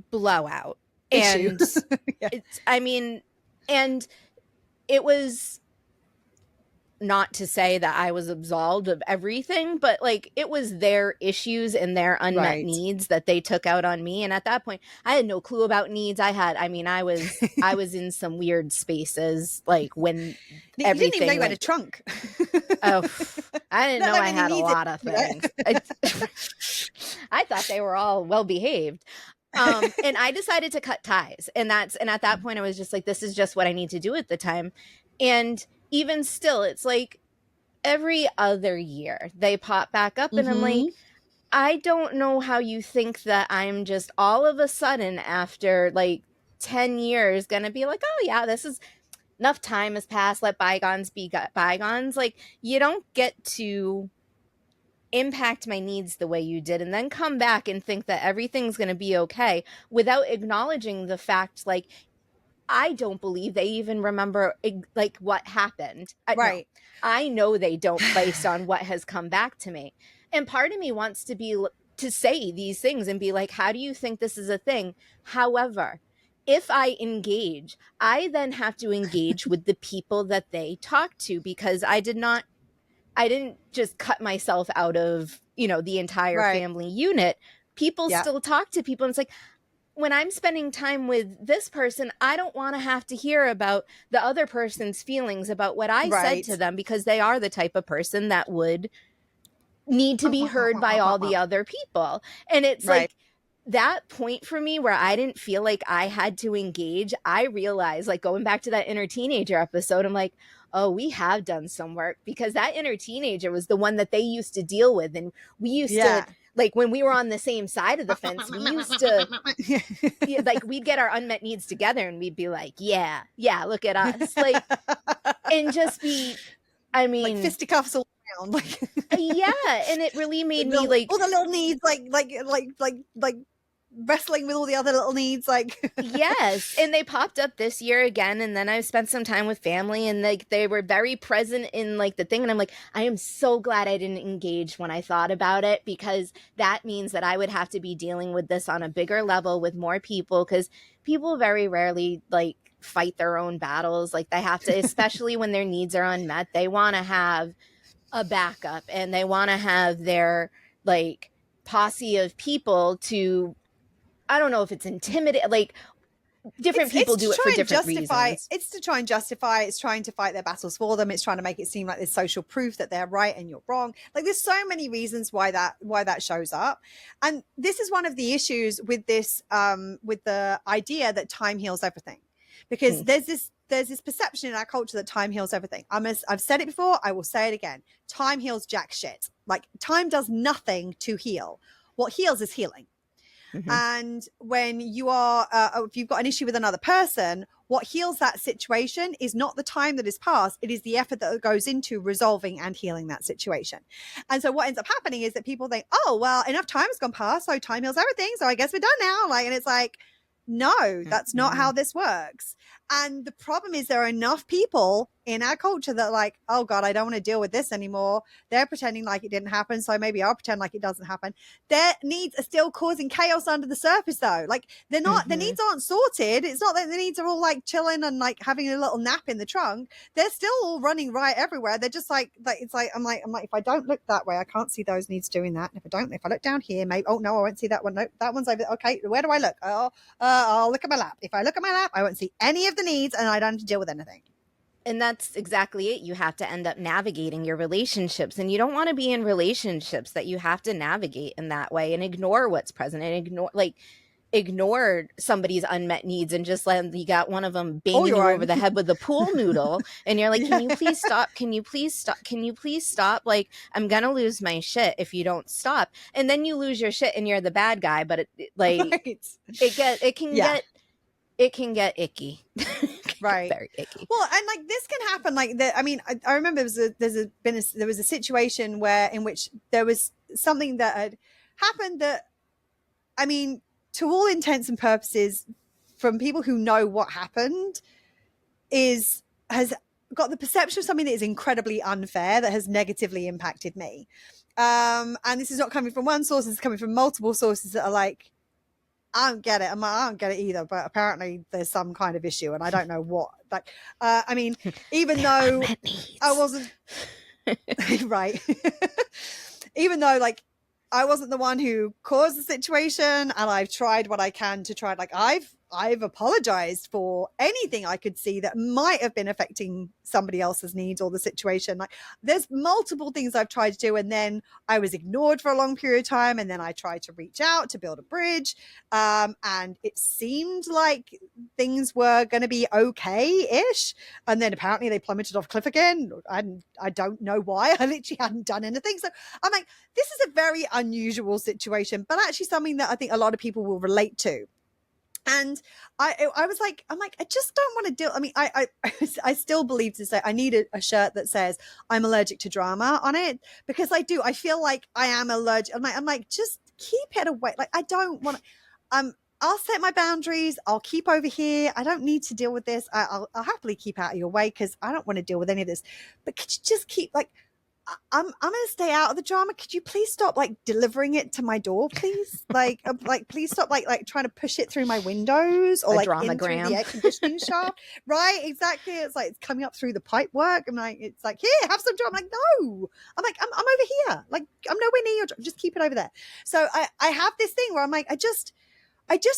Speaker 4: blowout and and it was not to say that I was absolved of everything, but like it was their issues and their unmet needs that they took out on me. And at that point, I had no clue about needs. I was in some weird spaces, like when
Speaker 1: you
Speaker 4: everything.
Speaker 1: Didn't even know you had a trunk.
Speaker 4: Oh, I didn't know I had a lot of things. I thought they were all well behaved. And I decided to cut ties. And at that point I was just like, this is just what I need to do at the time. And even still, it's like every other year they pop back up and I'm like, I don't know how you think that I'm just all of a sudden after like 10 years gonna be like, oh yeah, this is enough time has passed, let bygones be bygones. Like, you don't get to impact my needs the way you did and then come back and think that everything's going to be okay without acknowledging the fact, like, I don't believe they even remember like what happened.
Speaker 1: Right.
Speaker 4: No, I know they don't based on what has come back to me. And part of me wants to say these things and be like, how do you think this is a thing? However, if I engage, I then have to engage with the people that they talk to because I did not I didn't just cut myself out of, the entire
Speaker 1: Right.
Speaker 4: family unit. People still talk to people. And it's like, when I'm spending time with this person, I don't want to have to hear about the other person's feelings about what I said to them, because they are the type of person that would need to be heard by all the other people. And it's like that point for me where I didn't feel like I had to engage. I realized, like, going back to that inner teenager episode, I'm like, oh, we have done some work, because that inner teenager was the one that they used to deal with. And we used to, like, when we were on the same side of the fence, we used to, like, we'd get our unmet needs together and we'd be like, yeah, look at us. Like, and just be, I mean,
Speaker 1: like fisticuffs all around. Like,
Speaker 4: yeah. And it really made me like,
Speaker 1: all the little needs, like wrestling with all the other little needs, like.
Speaker 4: Yes. And they popped up this year again, and then I spent some time with family, and like they were very present in like the thing, and I'm like, I am so glad I didn't engage when I thought about it, because that means that I would have to be dealing with this on a bigger level with more people, because people very rarely like fight their own battles. Like, they have to, especially when their needs are unmet, they want to have a backup, and they want to have their like posse of people to, I don't know if it's intimidating, like different people do it for different reasons.
Speaker 1: It's to try and justify, it's trying to fight their battles for them. It's trying to make it seem like there's social proof that they're right and you're wrong. Like, there's so many reasons why that shows up. And this is one of the issues with this, with the idea that time heals everything, because there's this perception in our culture that time heals everything. I've said it before, I will say it again. Time heals jack shit. Like, time does nothing to heal. What heals is healing. And when you are, if you've got an issue with another person, what heals that situation is not the time that has passed. It is the effort that goes into resolving and healing that situation. And so what ends up happening is that people think, oh, well, enough time has gone past, so time heals everything, so I guess we're done now. Like, and it's like, no, that's not how this works. And the problem is there are enough people in our culture that are like, oh God, I don't want to deal with this anymore. They're pretending like it didn't happen, so maybe I'll pretend like it doesn't happen. Their needs are still causing chaos under the surface though. Like, they're not, the needs aren't sorted. It's not that the needs are all like chilling and like having a little nap in the trunk. They're still all running right everywhere. They're just like it's like, I'm like, if I don't look that way, I can't see those needs doing that. And if I look down here, maybe, oh no, I won't see that one. No, that one's over there. Okay, where do I look? Oh, I'll look at my lap. If I look at my lap, I won't see any of the needs, and I don't have to deal with anything.
Speaker 4: And that's exactly it. You have to end up navigating your relationships, and you don't want to be in relationships that you have to navigate in that way and ignore what's present and ignore somebody's unmet needs and just let you got one of them banging you over the head with a pool noodle. And you're like, can you please stop? Can you please stop? Can you please stop? Like, I'm going to lose my shit if you don't stop. And then you lose your shit and you're the bad guy. But it can get icky.
Speaker 1: Right.
Speaker 4: Very icky.
Speaker 1: Well, and like this can happen. Like, I mean, I remember there was a situation in which there was something that had happened that, I mean, to all intents and purposes, from people who know what happened, has got the perception of something that is incredibly unfair, that has negatively impacted me. And this is not coming from one source; it's coming from multiple sources that are like, I don't get it. I don't get it either, but apparently there's some kind of issue and I don't know what. Like, I mean, even though I wasn't right, even though like I wasn't the one who caused the situation, and I've tried what I can to try, like I've apologized for anything I could see that might have been affecting somebody else's needs or the situation. Like, there's multiple things I've tried to do, and then I was ignored for a long period of time, and then I tried to reach out to build a bridge, and it seemed like things were going to be okay-ish, and then apparently they plummeted off a cliff again. I don't know why. I literally hadn't done anything. So I'm like, this is a very unusual situation, but actually something that I think a lot of people will relate to. And I was like, I'm like, I just don't want to do. I mean, I still believe to say I need a shirt that says I'm allergic to drama on it, because I do. I feel like I am allergic. I'm like, just keep it away. Like, I don't want to. I'll set my boundaries. I'll keep over here. I don't need to deal with this. I'll happily keep out of your way because I don't want to deal with any of this. But could you just keep like, I'm gonna stay out of the drama. Could you please stop like delivering it to my door, please? Like please stop like trying to push it through my windows or like in through the air conditioning shaft. Right? Exactly. It's like it's coming up through the pipe work. I'm like, it's like, here, have some drama. I'm like, no. I'm like, I'm over here. Like, I'm nowhere near your drama. Just keep it over there. So I have this thing where I'm like, I just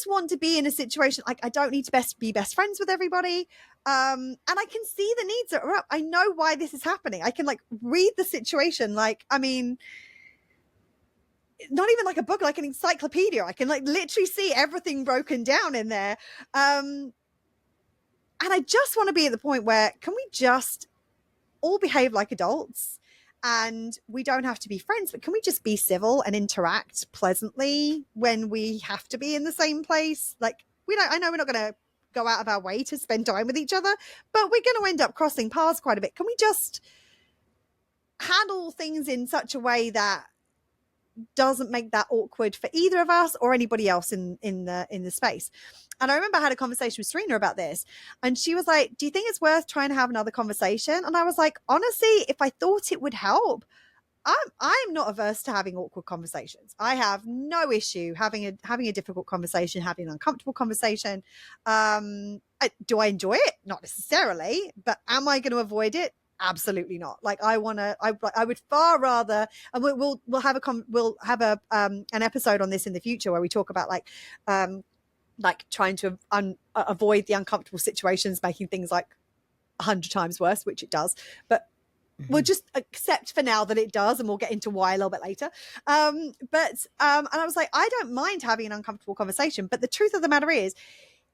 Speaker 1: want to be in a situation like I don't need to be best friends with everybody. And I can see the needs that are up. I know why this is happening. I can like read the situation. Like, I mean, not even like a book, like an encyclopedia. I can like literally see everything broken down in there. And I just want to be at the point where can we just all behave like adults? And we don't have to be friends, but can we just be civil and interact pleasantly when we have to be in the same place? Like, I know we're not going to go out of our way to spend time with each other, but we're going to end up crossing paths quite a bit. Can we just handle things in such a way that doesn't make that awkward for either of us or anybody else in the space? And I remember I had a conversation with Serena about this, and she was like, do you think it's worth trying to have another conversation? And I was like, honestly, if I thought it would help, I'm not averse to having awkward conversations. I have no issue having a difficult conversation, having an uncomfortable conversation. Do I enjoy it? Not necessarily, but am I going to avoid it? Absolutely not. Like I would far rather, and we'll have an episode on this in the future where we talk about like trying to avoid the uncomfortable situations, making things like 100 times worse, which it does. But we'll just accept for now that it does, and we'll get into why a little bit later. And I was like, I don't mind having an uncomfortable conversation, but the truth of the matter is,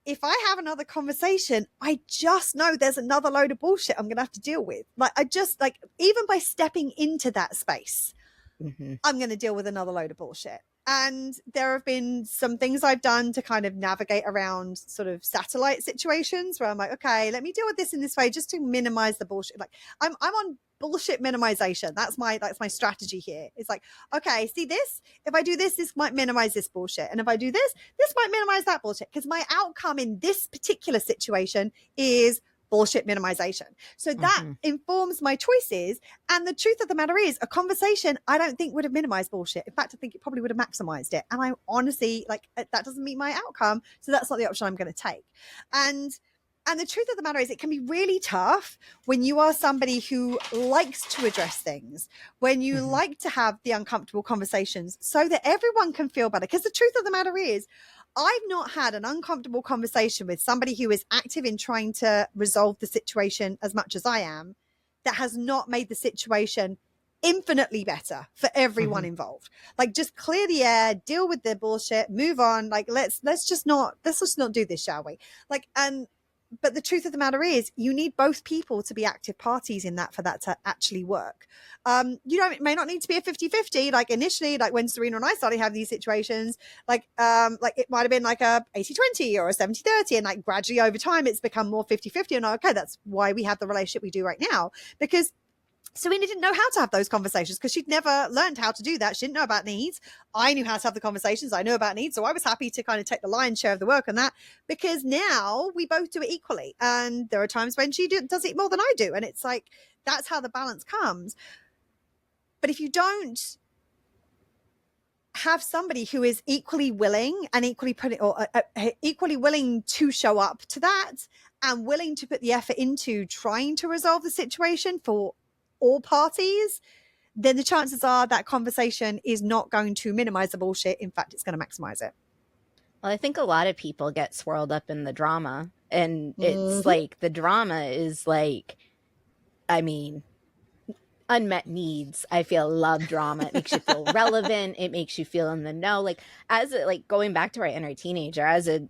Speaker 1: if I have another conversation, I just know there's another load of bullshit I'm going to have to deal with. Like, I just like, even by stepping into that space, I'm going to deal with another load of bullshit. And there have been some things I've done to kind of navigate around sort of satellite situations where I'm like, okay, let me deal with this in this way just to minimize the bullshit. Like I'm on bullshit minimization. That's my strategy here. It's like, okay, see this? If I do this, this might minimize this bullshit. And if I do this, this might minimize that bullshit. Because my outcome in this particular situation is bullshit minimization. So that informs my choices. And the truth of the matter is, a conversation I don't think would have minimized bullshit. In fact, I think it probably would have maximized it. And I honestly, like, that doesn't meet my outcome. So that's not the option I'm going to take. And the truth of the matter is, it can be really tough when you are somebody who likes to address things, when you like to have the uncomfortable conversations so that everyone can feel better. Because the truth of the matter is, I've not had an uncomfortable conversation with somebody who is active in trying to resolve the situation as much as I am, that has not made the situation infinitely better for everyone involved. Like, just clear the air, deal with the bullshit, move on. Like, let's just not do this, shall we? Like, but the truth of the matter is, you need both people to be active parties in that for that to actually work. It may not need to be a 50-50. Like initially, like when Serena and I started having these situations, like it might have been like a 80-20 or a 70-30. And like gradually over time, it's become more 50-50. And okay, that's why we have the relationship we do right now, because Serena didn't know how to have those conversations because she'd never learned how to do that. She didn't know about needs. I knew how to have the conversations. I knew about needs. So I was happy to kind of take the lion's share of the work on that, because now we both do it equally. And there are times when she does it more than I do. And it's like, that's how the balance comes. But if you don't have somebody who is equally willing and equally willing to show up to that and willing to put the effort into trying to resolve the situation for all parties, then the chances are that conversation is not going to minimize the bullshit. In fact, it's going to maximize it.
Speaker 4: Well, I think a lot of people get swirled up in the drama, and it's like the drama is like, I mean, unmet needs. I feel love drama. It makes you feel relevant. It makes you feel in the know. Like going back to our inner teenager, as a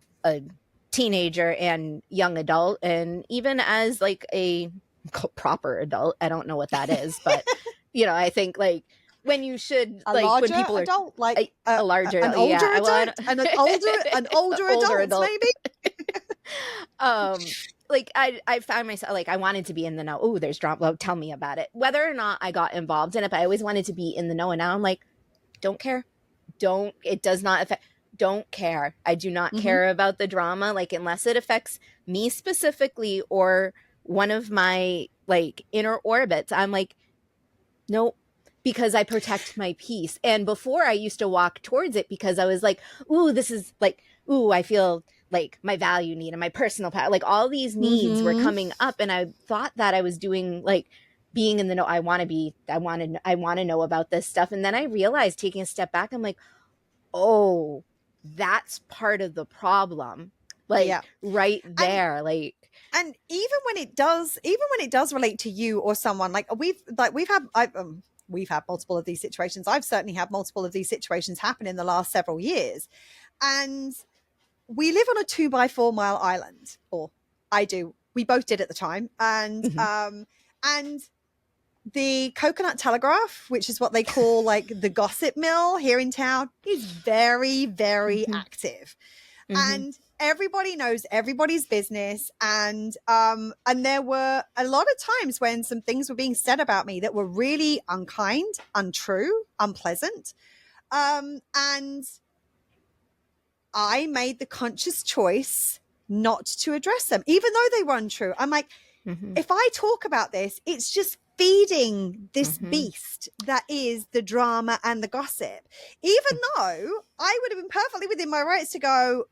Speaker 4: teenager and young adult, and even as like a proper adult, I don't know what that is, but I think like when you should when people are
Speaker 1: adult, like
Speaker 4: a larger,
Speaker 1: an older adult, and an older adult, maybe.
Speaker 4: Like I found myself like I wanted to be in the know. Oh, there's drama. Well, tell me about it. Whether or not I got involved in it, but I always wanted to be in the know. And now I'm like, don't care. It does not affect. Don't care. I do not care about the drama. Like, unless it affects me specifically or one of my like inner orbits, I'm like, Nope. Because I protect my peace. And before I used to walk towards it because I was like, ooh, this is like, ooh, I feel like my value need and my personal power, like all these needs were coming up. And I thought that I was doing like being in the know. I want to know about this stuff. And then I realized, taking a step back, I'm like, oh, that's part of the problem. Like right there.
Speaker 1: And even when it does relate to you or someone, we've had multiple of these situations. I've certainly had multiple of these situations happen in the last several years. And we live on a 2x4 mile island, or I do. We both did at the time. And, and the Coconut Telegraph, which is what they call like the gossip mill here in town, is very, very active. And everybody knows everybody's business. And there were a lot of times when some things were being said about me that were really unkind, untrue, unpleasant. And I made the conscious choice not to address them, even though they were untrue. I'm like, if I talk about this, it's just feeding this beast that is the drama and the gossip, even though I would have been perfectly within my rights to go,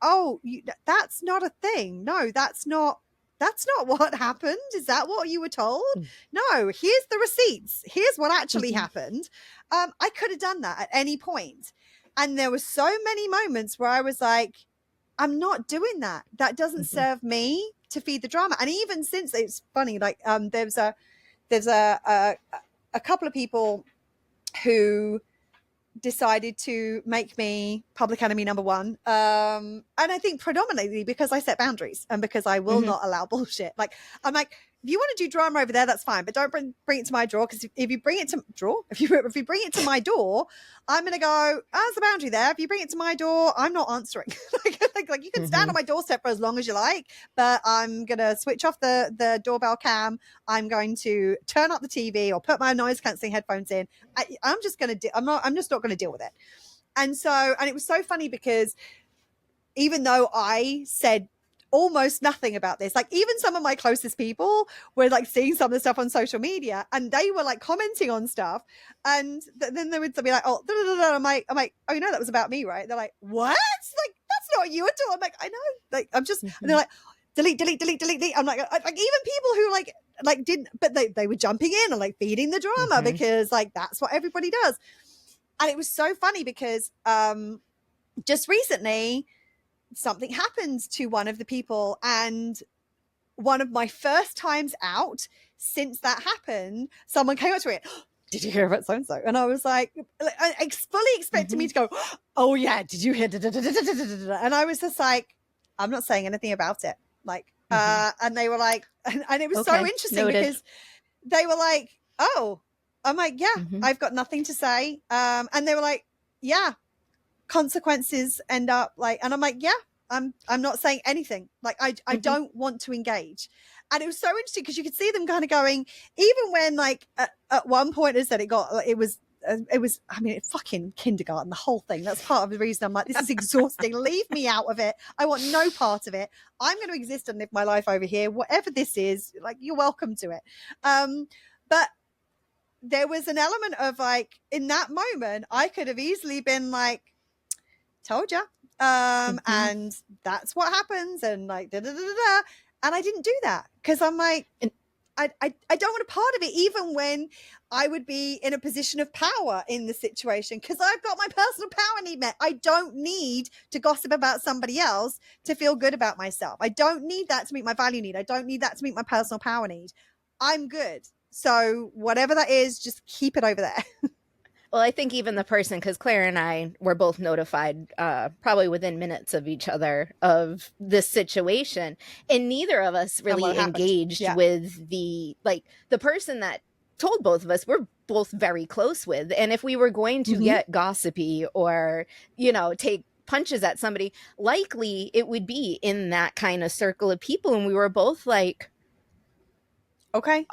Speaker 1: oh, that's not a thing. No, that's not what happened. Is that what you were told? No, here's the receipts. Here's what actually happened. I could have done that at any point. And there were so many moments where I was like, I'm not doing that. That doesn't serve me to feed the drama. And even since, it's funny, like there's a couple of people who decided to make me public enemy number one. And I think predominantly because I set boundaries and because I will not allow bullshit. Like, I'm like, if you want to do drama over there, that's fine, but don't bring it to my door. Because if you bring it to if you bring it to my door, I'm gonna go, there's a boundary there. If you bring it to my door, I'm not answering. like you can stand on my doorstep for as long as you like, but I'm gonna switch off the doorbell cam. I'm going to turn up the TV or put my noise cancelling headphones in. I'm just not gonna deal with it. And it was so funny because even though I said almost nothing about this, like even some of my closest people were like seeing some of the stuff on social media and they were like commenting on stuff, and then they would be like, oh, I'm like, oh, you know, that was about me, right? They're like, what? Like, that's not you at all. I'm like, I know, like, I'm just, and they're like, delete. I'm like even people who like didn't, but they were jumping in and like feeding the drama because like that's what everybody does. And it was so funny because just recently something happened to one of the people, and one of my first times out since that happened, someone came up to me, did you hear about so-and-so? And I was like, fully expecting me to go, oh yeah, did you hear? And I was just like, I'm not saying anything about it. Like, and they were like, and it was so interesting because they were like, oh, I'm like, yeah, I've got nothing to say. And they were like, yeah, consequences end up like, and I'm like, yeah, I'm not saying anything. Like, I don't want to engage. And it was so interesting because you could see them kind of going, even when like at one point it said it was I mean, fucking kindergarten, the whole thing. That's part of the reason I'm like, this is exhausting. Leave me out of it. I want no part of it. I'm going to exist and live my life over here. Whatever this is, like, you're welcome to it. But there was an element of like, in that moment, I could have easily been like, told ya. And that's what happens. And like, da, da, da, da, da. And I didn't do that because I'm like, I don't want a part of it, even when I would be in a position of power in the situation, because I've got my personal power need met. I don't need to gossip about somebody else to feel good about myself. I don't need that to meet my value need. I don't need that to meet my personal power need. I'm good. So whatever that is, just keep it over there.
Speaker 4: Well, I think even the person, because Claire and I were both notified probably within minutes of each other of this situation, and neither of us really engaged with the person that told both of us. We're both very close with, and if we were going to get gossipy or, you know, take punches at somebody, likely it would be in that kind of circle of people, and we were both like, okay.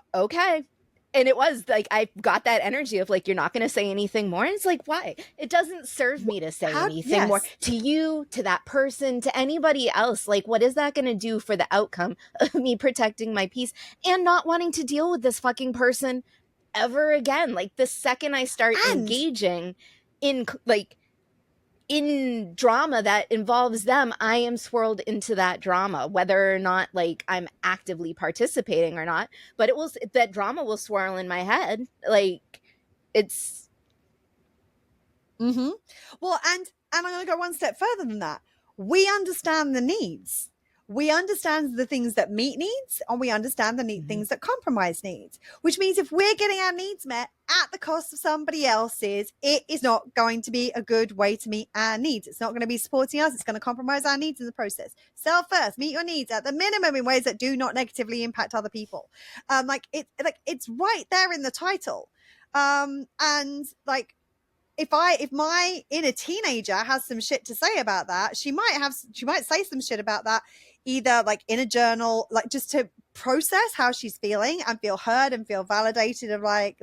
Speaker 4: And it was like, I got that energy of like, you're not going to say anything more. And it's like, why? It doesn't serve me to say anything more to you, to that person, to anybody else. Like, what is that going to do for the outcome of me protecting my peace and not wanting to deal with this fucking person ever again. Like the second I start engaging in in drama that involves them, I am swirled into that drama, whether or not like I'm actively participating or not. But that drama will swirl in my head. Like it's.
Speaker 1: Mm-hmm. Well, and I'm going to go one step further than that. We understand the needs. We understand the things that meet needs, and we understand the things that compromise needs, which means if we're getting our needs met at the cost of somebody else's, it is not going to be a good way to meet our needs. It's not going to be supporting us. It's going to compromise our needs in the process. Self first, meet your needs at the minimum in ways that do not negatively impact other people. It's right there in the title. And like, if my inner teenager has some shit to say about that, she might say some shit about that, either like in a journal, like just to process how she's feeling and feel heard and feel validated of like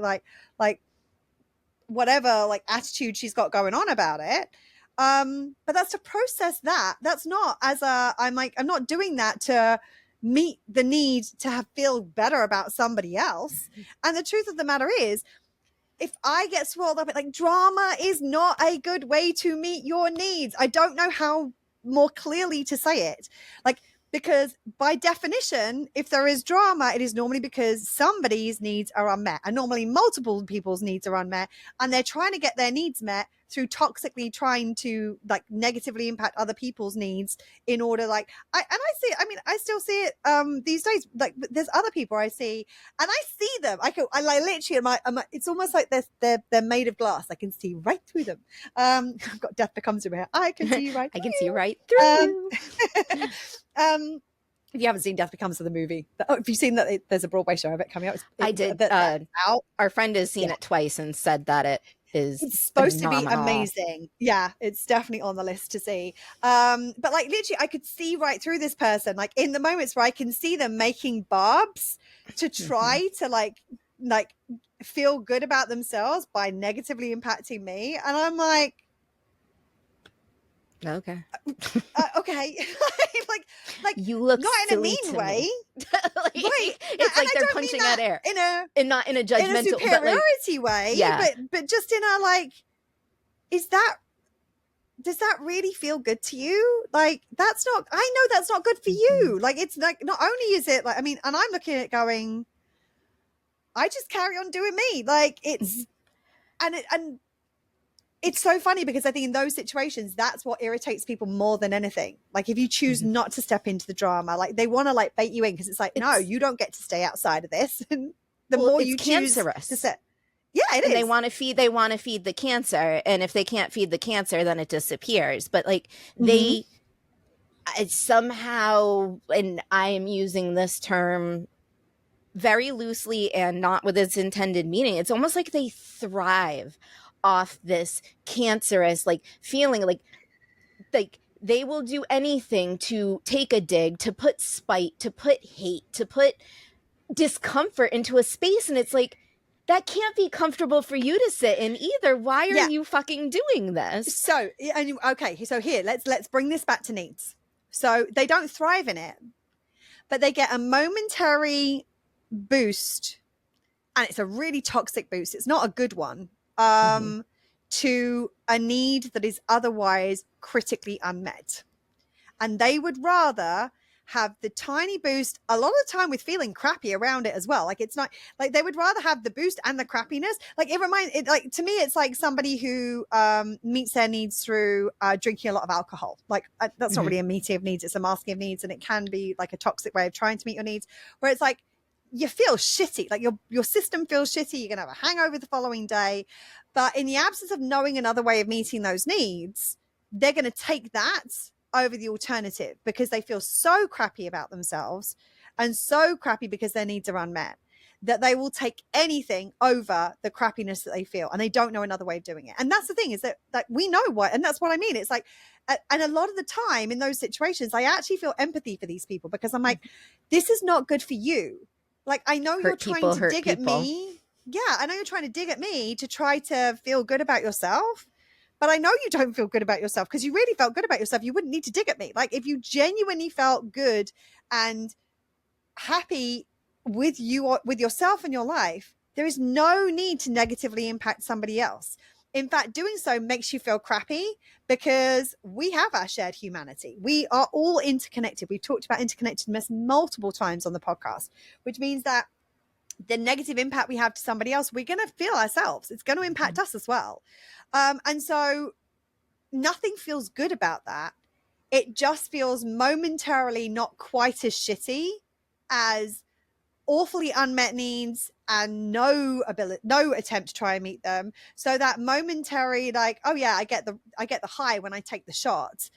Speaker 1: whatever like attitude she's got going on about it. But that's to process that. That's not I'm not doing that to meet the need to feel better about somebody else. And the truth of the matter is, if I get swirled up, like drama is not a good way to meet your needs. I don't know how more clearly to say it. Like, because by definition, if there is drama, it is normally because somebody's needs are unmet, and normally multiple people's needs are unmet, and they're trying to get their needs met through toxically trying to like negatively impact other people's needs in order, like I still see it these days. Like there's other people I see and I see them. I like literally it's almost like they're made of glass. I can see right through them. I've got Death Becomes Your Hair. I can see right
Speaker 4: I can see right through you.
Speaker 1: If you haven't seen Death Becomes the movie, if you've seen that, there's a Broadway show of it coming out.
Speaker 4: I did.
Speaker 1: Out.
Speaker 4: Our friend has seen it twice and said that it's
Speaker 1: supposed
Speaker 4: phenomenal.
Speaker 1: To be amazing. Yeah, it's definitely on the list to see. But like literally I could see right through this person, like in the moments where I can see them making barbs to try to like feel good about themselves by negatively impacting me. And I'm like,
Speaker 4: okay.
Speaker 1: Okay. like
Speaker 4: you look
Speaker 1: not in a mean way.
Speaker 4: Like,
Speaker 1: right.
Speaker 4: It's like they're punching at air. And not in a judgmental,
Speaker 1: in a superiority way.
Speaker 4: Yeah.
Speaker 1: But just in a like, does that really feel good to you? Like I know that's not good for you. Like it's like, not only is it like, I mean, and I'm looking at it going, I just carry on doing me. Like it's, and it's so funny because I think in those situations, that's what irritates people more than anything. Like if you choose not to step into the drama, like they want to like bait you in because it's like, no, you don't get to stay outside of this. And the more you choose to set. Yeah, it is.
Speaker 4: They want to feed the cancer. And if they can't feed the cancer, then it disappears. But like they somehow, and I am using this term very loosely and not with its intended meaning, it's almost like they thrive off this cancerous like feeling, like they will do anything to take a dig, to put spite, to put hate, to put discomfort into a space. And it's like, that can't be comfortable for you to sit in either. Why are you fucking doing this?
Speaker 1: So okay, so here let's bring this back to needs. So they don't thrive in it, but they get a momentary boost, and it's a really toxic boost. It's not a good one. To a need that is otherwise critically unmet. And they would rather have the tiny boost, a lot of the time with feeling crappy around it as well. Like it's not like they would rather have the boost and the crappiness. Like to me, it's like somebody who meets their needs through drinking a lot of alcohol. Like that's not really a meeting of needs, it's a masking of needs. And it can be like a toxic way of trying to meet your needs, where it's like, you feel shitty, like your system feels shitty. You're going to have a hangover the following day. But in the absence of knowing another way of meeting those needs, they're going to take that over the alternative because they feel so crappy about themselves and so crappy because their needs are unmet that they will take anything over the crappiness that they feel. And they don't know another way of doing it. And that's the thing, is that we know what, and that's what I mean. It's like, and a lot of the time in those situations, I actually feel empathy for these people because I'm like, this is not good for you. Like, I know you're trying to dig at me. Yeah, I know you're trying to dig at me to try to feel good about yourself. But I know you don't feel good about yourself because you really felt good about yourself. You wouldn't need to dig at me. Like, if you genuinely felt good and happy with you, with yourself and your life, There is no need to negatively impact somebody else. In fact, doing so makes you feel crappy because we have our shared humanity. We are all interconnected. We've talked about interconnectedness multiple times on the podcast, which means that the negative impact we have to somebody else, we're going to feel ourselves. It's going to impact us as well. And so nothing feels good about that. It just feels momentarily not quite as shitty as awfully unmet needs and no attempt to try and meet them. So that momentary, like, oh yeah, I get the high when I take the shot.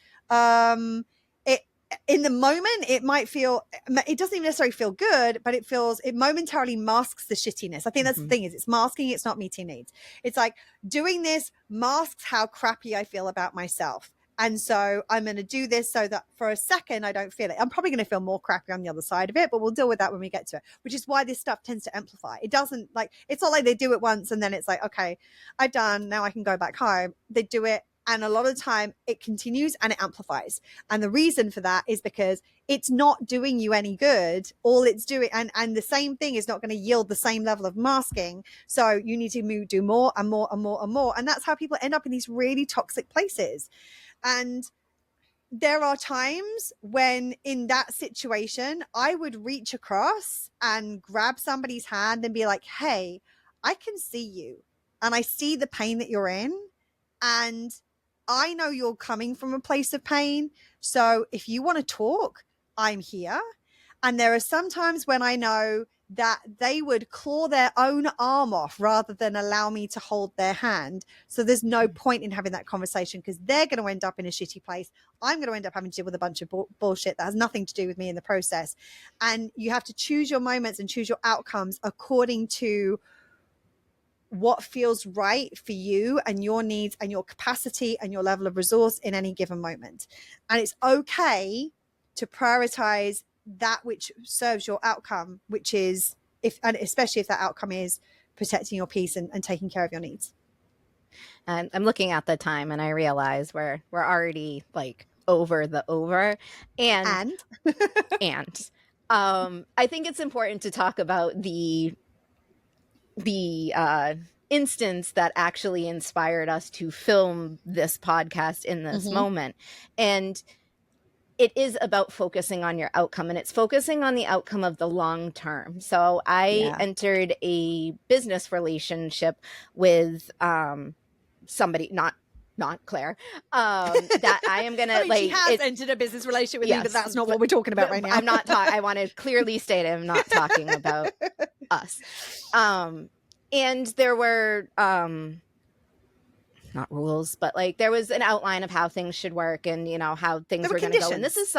Speaker 1: In the moment, it might feel, it doesn't even necessarily feel good, but it momentarily masks the shittiness. I think that's the thing, is it's masking, it's not meeting needs. It's like doing this masks how crappy I feel about myself. And so I'm going to do this so that for a second, I don't feel it. I'm probably going to feel more crappy on the other side of it, but we'll deal with that when we get to it, which is why this stuff tends to amplify. It doesn't it's not like they do it once and then it's like, okay, I've done, now I can go back home. They do it. And a lot of the time it continues and it amplifies. And the reason for that is because it's not doing you any good. All it's doing, and the same thing is not going to yield the same level of masking. So you need to do more and more and more and more. And that's how people end up in these really toxic places. And there are times when in that situation, I would reach across and grab somebody's hand and be like, hey, I can see you and I see the pain that you're in. And I know you're coming from a place of pain. So if you want to talk, I'm here. And there are some times when I know that they would claw their own arm off rather than allow me to hold their hand. So there's no point in having that conversation because they're going to end up in a shitty place. I'm going to end up having to deal with a bunch of bullshit that has nothing to do with me in the process. And you have to choose your moments and choose your outcomes according to what feels right for you and your needs and your capacity and your level of resource in any given moment. And it's okay to prioritize that which serves your outcome, which is and especially if that outcome is protecting your peace and taking care of your needs.
Speaker 4: And I'm looking at the time and I realize we're already like over. And I think it's important to talk about the instance that actually inspired us to film this podcast in this moment. And it is about focusing on your outcome, and it's focusing on the outcome of the long term. So I entered a business relationship with somebody, not Claire, that I am gonna
Speaker 1: she has entered a business relationship with me, but that's not what we're talking about right now.
Speaker 4: I'm not I want to clearly state I'm not talking about us. And there were not rules, but like there was an outline of how things should work and how things were going to go. And this is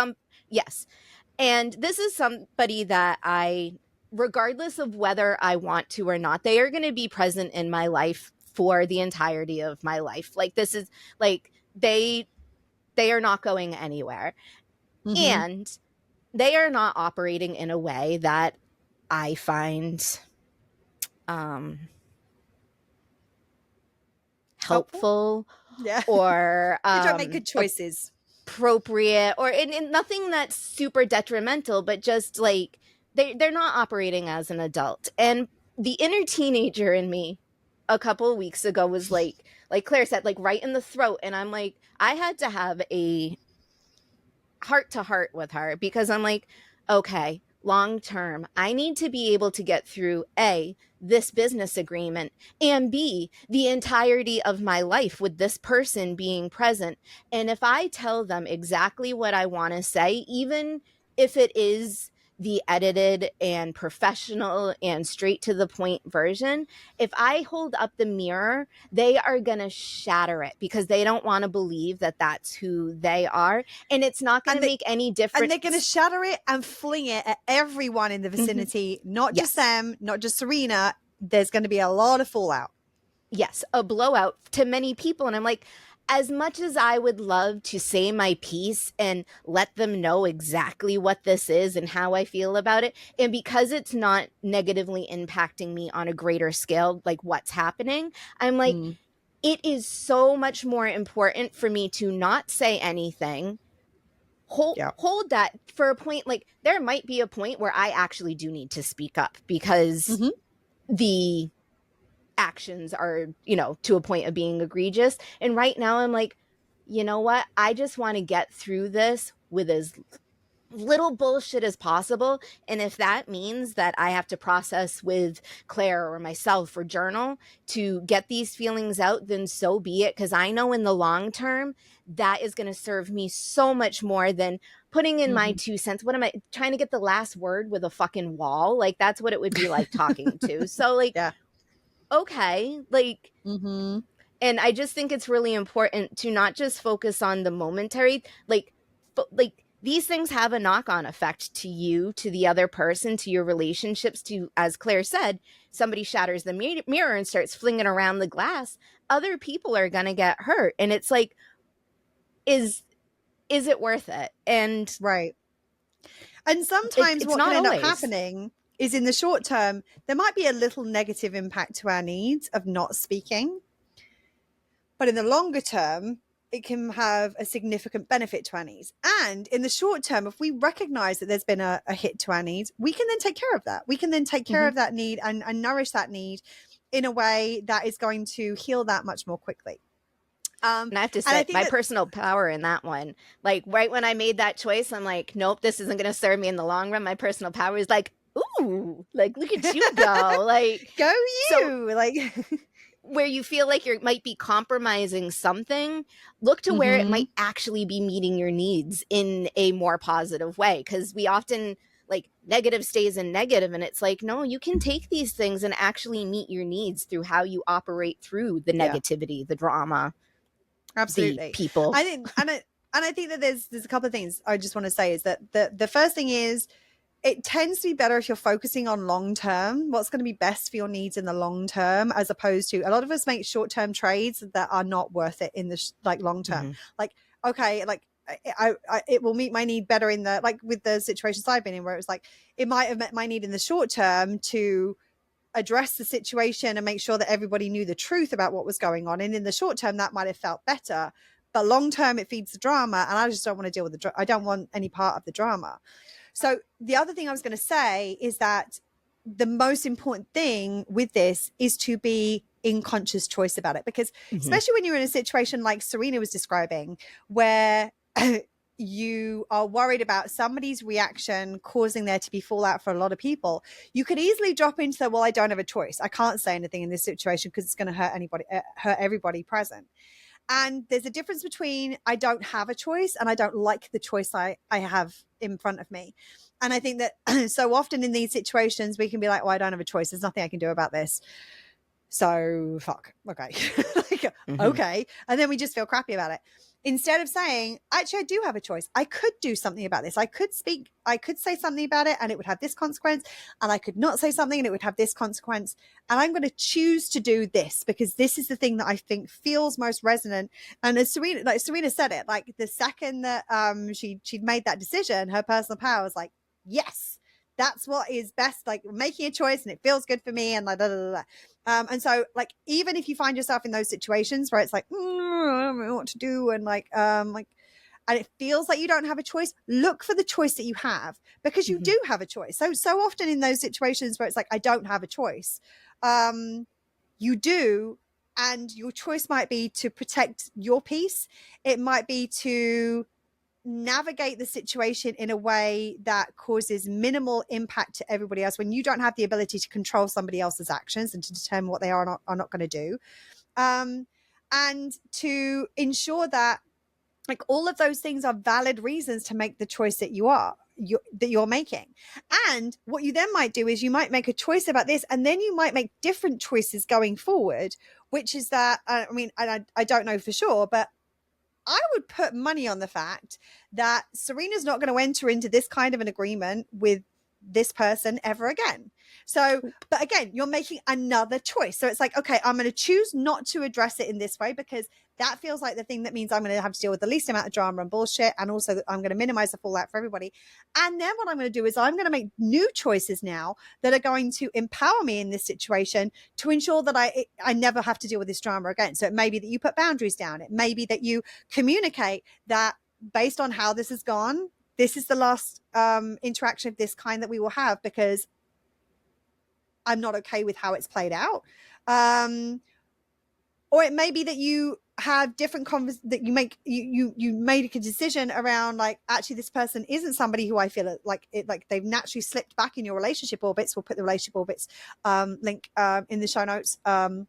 Speaker 4: and this is somebody that regardless of whether I want to or not, they are going to be present in my life for the entirety of my life. Like this is like they are not going anywhere. And they are not operating in a way that I find helpful or
Speaker 1: they don't make good choices,
Speaker 4: appropriate, or in nothing that's super detrimental, but just like they're not operating as an adult. And the inner teenager in me a couple of weeks ago was like Claire said, like right in the throat. And I'm like, I had to have a heart to heart with her because I'm like, okay, long term, I need to be able to get through A, this business agreement, and B, the entirety of my life with this person being present. And if I tell them exactly what I want to say, even if it is the edited and professional and straight to the point version, if I hold up the mirror, they are going to shatter it because they don't want to believe that that's who they are. And it's not going to make any difference.
Speaker 1: And they're going to shatter it and fling it at everyone in the vicinity, not just them, not just Serena. There's going to be a lot of fallout.
Speaker 4: Yes, a blowout to many people. And I'm like, as much as I would love to say my piece and let them know exactly what this is and how I feel about it, and because it's not negatively impacting me on a greater scale, like what's happening, I'm like, it is so much more important for me to not say anything, hold that for a point. Like there might be a point where I actually do need to speak up because the actions are, you know, to a point of being egregious. And right now I'm like, you know what? I just want to get through this with as little bullshit as possible. And if that means that I have to process with Claire or myself or journal to get these feelings out, then so be it. Because I know in the long term, that is going to serve me so much more than putting in my 2 cents. What am I trying to get the last word with a fucking wall? Like, that's what it would be like talking to. So, like,
Speaker 1: Yeah.
Speaker 4: okay, like, and I just think it's really important to not just focus on the momentary, like these things have a knock-on effect to you, to the other person, to your relationships, to, as Claire said, somebody shatters the mirror and starts flinging around the glass, other people are going to get hurt. And it's like, is it worth it? And
Speaker 1: right. And sometimes
Speaker 4: it's
Speaker 1: what
Speaker 4: not
Speaker 1: can end
Speaker 4: always.
Speaker 1: up happening is in the short term, there might be a little negative impact to our needs of not speaking. But in the longer term, it can have a significant benefit to our needs. And in the short term, if we recognize that there's been a hit to our needs, we can then take care of that. We can then take care of that need and nourish that need in a way that is going to heal that much more quickly.
Speaker 4: And I have to say, my personal power in that one, like right when I made that choice, I'm like, nope, this isn't going to serve me in the long run. My personal power is like, ooh, like, look at you go. Like,
Speaker 1: go you. So, like,
Speaker 4: where you feel like you might be compromising something, look to where it might actually be meeting your needs in a more positive way. Because we often, like, negative stays in negative, and it's like, no, you can take these things and actually meet your needs through how you operate through the negativity, the drama.
Speaker 1: Absolutely.
Speaker 4: The people.
Speaker 1: I think, and I think that there's a couple of things I just want to say is that the first thing is, it tends to be better if you're focusing on long term, what's going to be best for your needs in the long term, as opposed to, a lot of us make short term trades that are not worth it in the like long term. Like, okay, like I it will meet my need better in the, like with the situations I've been in, where it was like, it might have met my need in the short term to address the situation and make sure that everybody knew the truth about what was going on. And in the short term, that might have felt better, but long term, it feeds the drama. And I just don't want to deal with I don't want any part of the drama. So the other thing I was going to say is that the most important thing with this is to be in conscious choice about it, because especially when you're in a situation like Serena was describing, where you are worried about somebody's reaction causing there to be fallout for a lot of people, you could easily drop into the, well, I don't have a choice. I can't say anything in this situation because it's going to hurt everybody present. And there's a difference between I don't have a choice and I don't like the choice I have in front of me. And I think that so often in these situations, we can be like, well, I don't have a choice. There's nothing I can do about this. So fuck. Okay. Like, okay. And then we just feel crappy about it. Instead of saying, actually, I do have a choice. I could do something about this. I could say something about it and it would have this consequence. And I could not say something and it would have this consequence. And I'm going to choose to do this because this is the thing that I think feels most resonant. And as Serena said it, like the second that she'd made that decision, her personal power was like, yes, that's what is best, like making a choice and it feels good for me and like da, da, da, da. And so like, even if you find yourself in those situations where it's like, I don't know what to do. And and it feels like you don't have a choice, look for the choice that you have, because you do have a choice. So often in those situations where it's like, I don't have a choice, you do. And your choice might be to protect your peace. It might be to navigate the situation in a way that causes minimal impact to everybody else when you don't have the ability to control somebody else's actions and to determine what they are not going to do, and to ensure that like all of those things are valid reasons to make the choice that you're making. And what you then might do is you might make a choice about this, and then you might make different choices going forward, which is that I don't know for sure, but I would put money on the fact that Serena's not going to enter into this kind of an agreement with this person ever again. So, but again, you're making another choice. So it's like, okay, I'm going to choose not to address it in this way because that feels like the thing that means I'm going to have to deal with the least amount of drama and bullshit. And also I'm going to minimize the fallout for everybody. And then what I'm going to do is I'm going to make new choices now that are going to empower me in this situation to ensure that I never have to deal with this drama again. So it may be that you put boundaries down. It may be that you communicate that based on how this has gone, this is the last interaction of this kind that we will have, because I'm not okay with how it's played out. Or it may be that you have different that you make you made a decision around, like, actually this person isn't somebody who I feel like they've naturally slipped back in your relationship orbits. We'll put the relationship orbits link in the show notes. I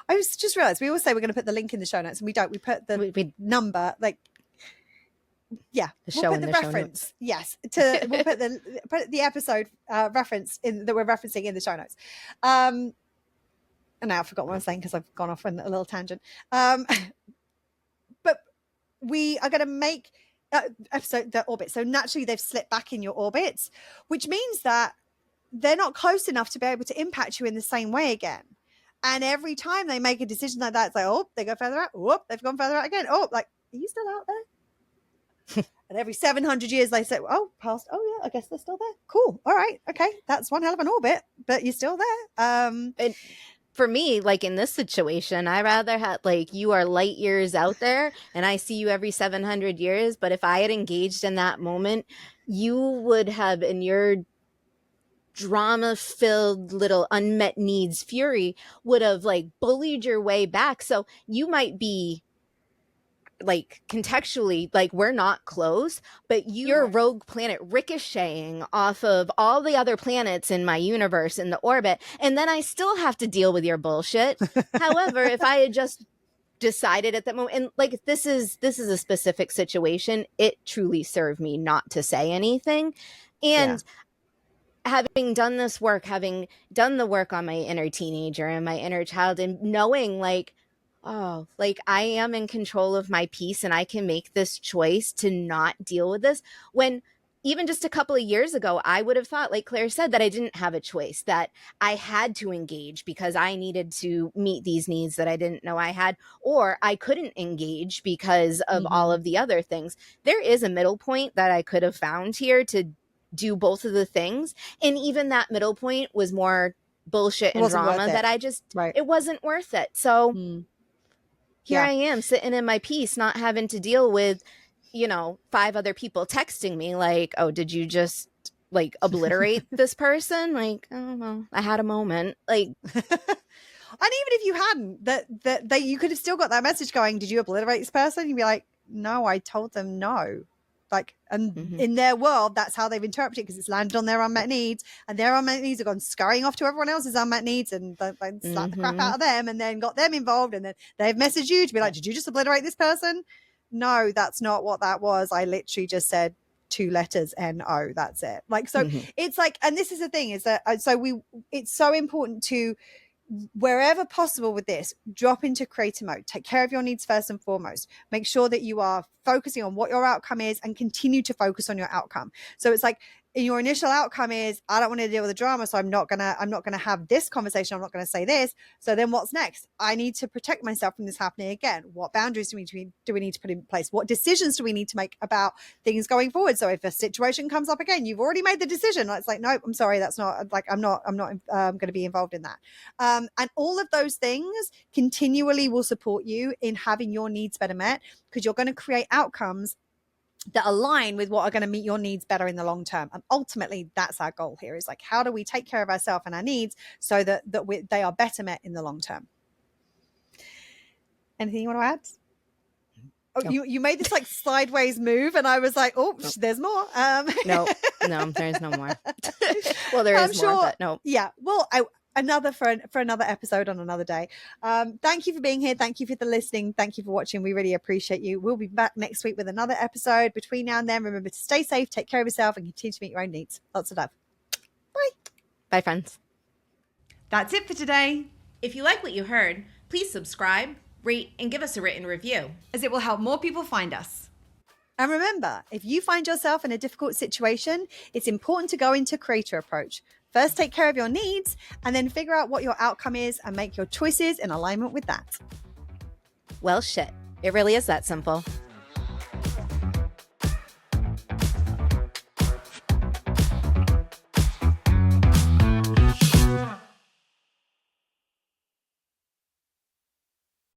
Speaker 1: just realized we always say we're going to put the link in the show notes, and we don't. We put the number, like, yeah,
Speaker 4: we'll put the
Speaker 1: reference. Yes, we'll put the episode reference that we're referencing in the show notes. And now I've forgotten what I was saying because I've gone off on a little tangent. But we are going to make the orbit. So naturally they've slipped back in your orbits, which means that they're not close enough to be able to impact you in the same way again. And every time they make a decision like that, it's like, oh, they go further out. Oh, they've gone further out again. Oh, like, are you still out there? And every 700 years they say, oh, past. Oh, yeah, I guess they're still there. Cool. All right. Okay. That's one hell of an orbit, but you're still there.
Speaker 4: For me, like in this situation, I rather have, like, you are light years out there and I see you every 700 years. But if I had engaged in that moment, you would have, in your drama-filled little unmet needs fury, would have, like, bullied your way back. So you might be, like, contextually, like, we're not close, but you're a rogue planet ricocheting off of all the other planets in my universe in the orbit, and then I still have to deal with your bullshit. However, if I had just decided at that moment, and, like, this is a specific situation, it truly served me not to say anything. And having done this work, having done the work on my inner teenager and my inner child, and knowing, like, oh, like, I am in control of my peace and I can make this choice to not deal with this. When even just a couple of years ago, I would have thought, like Claire said, that I didn't have a choice, that I had to engage because I needed to meet these needs that I didn't know I had, or I couldn't engage because of all of the other things. There is a middle point that I could have found here to do both of the things. And even that middle point was more bullshit and drama that I just, it wasn't worth it. So here I am sitting in my peace, not having to deal with, 5 other people texting me like, oh, did you just, like, obliterate this person? Like, oh, well, I had a moment. Like,
Speaker 1: and even if you hadn't, that you could have still got that message going, did you obliterate this person? You'd be like, no, I told them no. Like, and in their world, that's how they've interpreted it, because it's landed on their unmet needs, and their unmet needs have gone scurrying off to everyone else's unmet needs, and they slapped the crap out of them, and then got them involved, and then they've messaged you to be like, did you just obliterate this person? No, that's not what that was. I literally just said 2 letters N-O. That's it. Like, so it's like, and this is the thing, is that it's so important to, wherever possible with this, drop into creator mode. Take care of your needs first and foremost. Make sure that you are focusing on what your outcome is, and continue to focus on your outcome. So it's like, your initial outcome is, I don't want to deal with the drama, so I'm not gonna have this conversation. I'm not gonna say this. So then what's next? I need to protect myself from this happening again. What boundaries do we need to put in place? What decisions do we need to make about things going forward? So if a situation comes up again, you've already made the decision. It's like, nope, I'm sorry, that's not, like, I'm not going to be involved in that. And all of those things continually will support you in having your needs better met, because you're going to create outcomes that align with what are going to meet your needs better in the long term. And ultimately, that's our goal here, is like, how do we take care of ourselves and our needs so that they are better met in the long term? Anything you want to add? Oh, no. You made this, like, sideways move, and I was like, oh, there's more.
Speaker 4: No, there's no more. Well, there is more, but no.
Speaker 1: Yeah, well, another for another episode on another day. Thank you for being here. Thank you for the listening. Thank you for watching. We really appreciate you. We'll be back next week with another episode. Between now and then, remember to stay safe, take care of yourself, and continue to meet your own needs. Lots of love. Bye.
Speaker 4: Bye, friends.
Speaker 3: That's it for today.
Speaker 2: If you like what you heard, please subscribe, rate, and give us a written review,
Speaker 3: as it will help more people find us.
Speaker 1: And remember, if you find yourself in a difficult situation, it's important to go into creator approach. First, take care of your needs, and then figure out what your outcome is and make your choices in alignment with that.
Speaker 4: Well, shit. It really is that simple.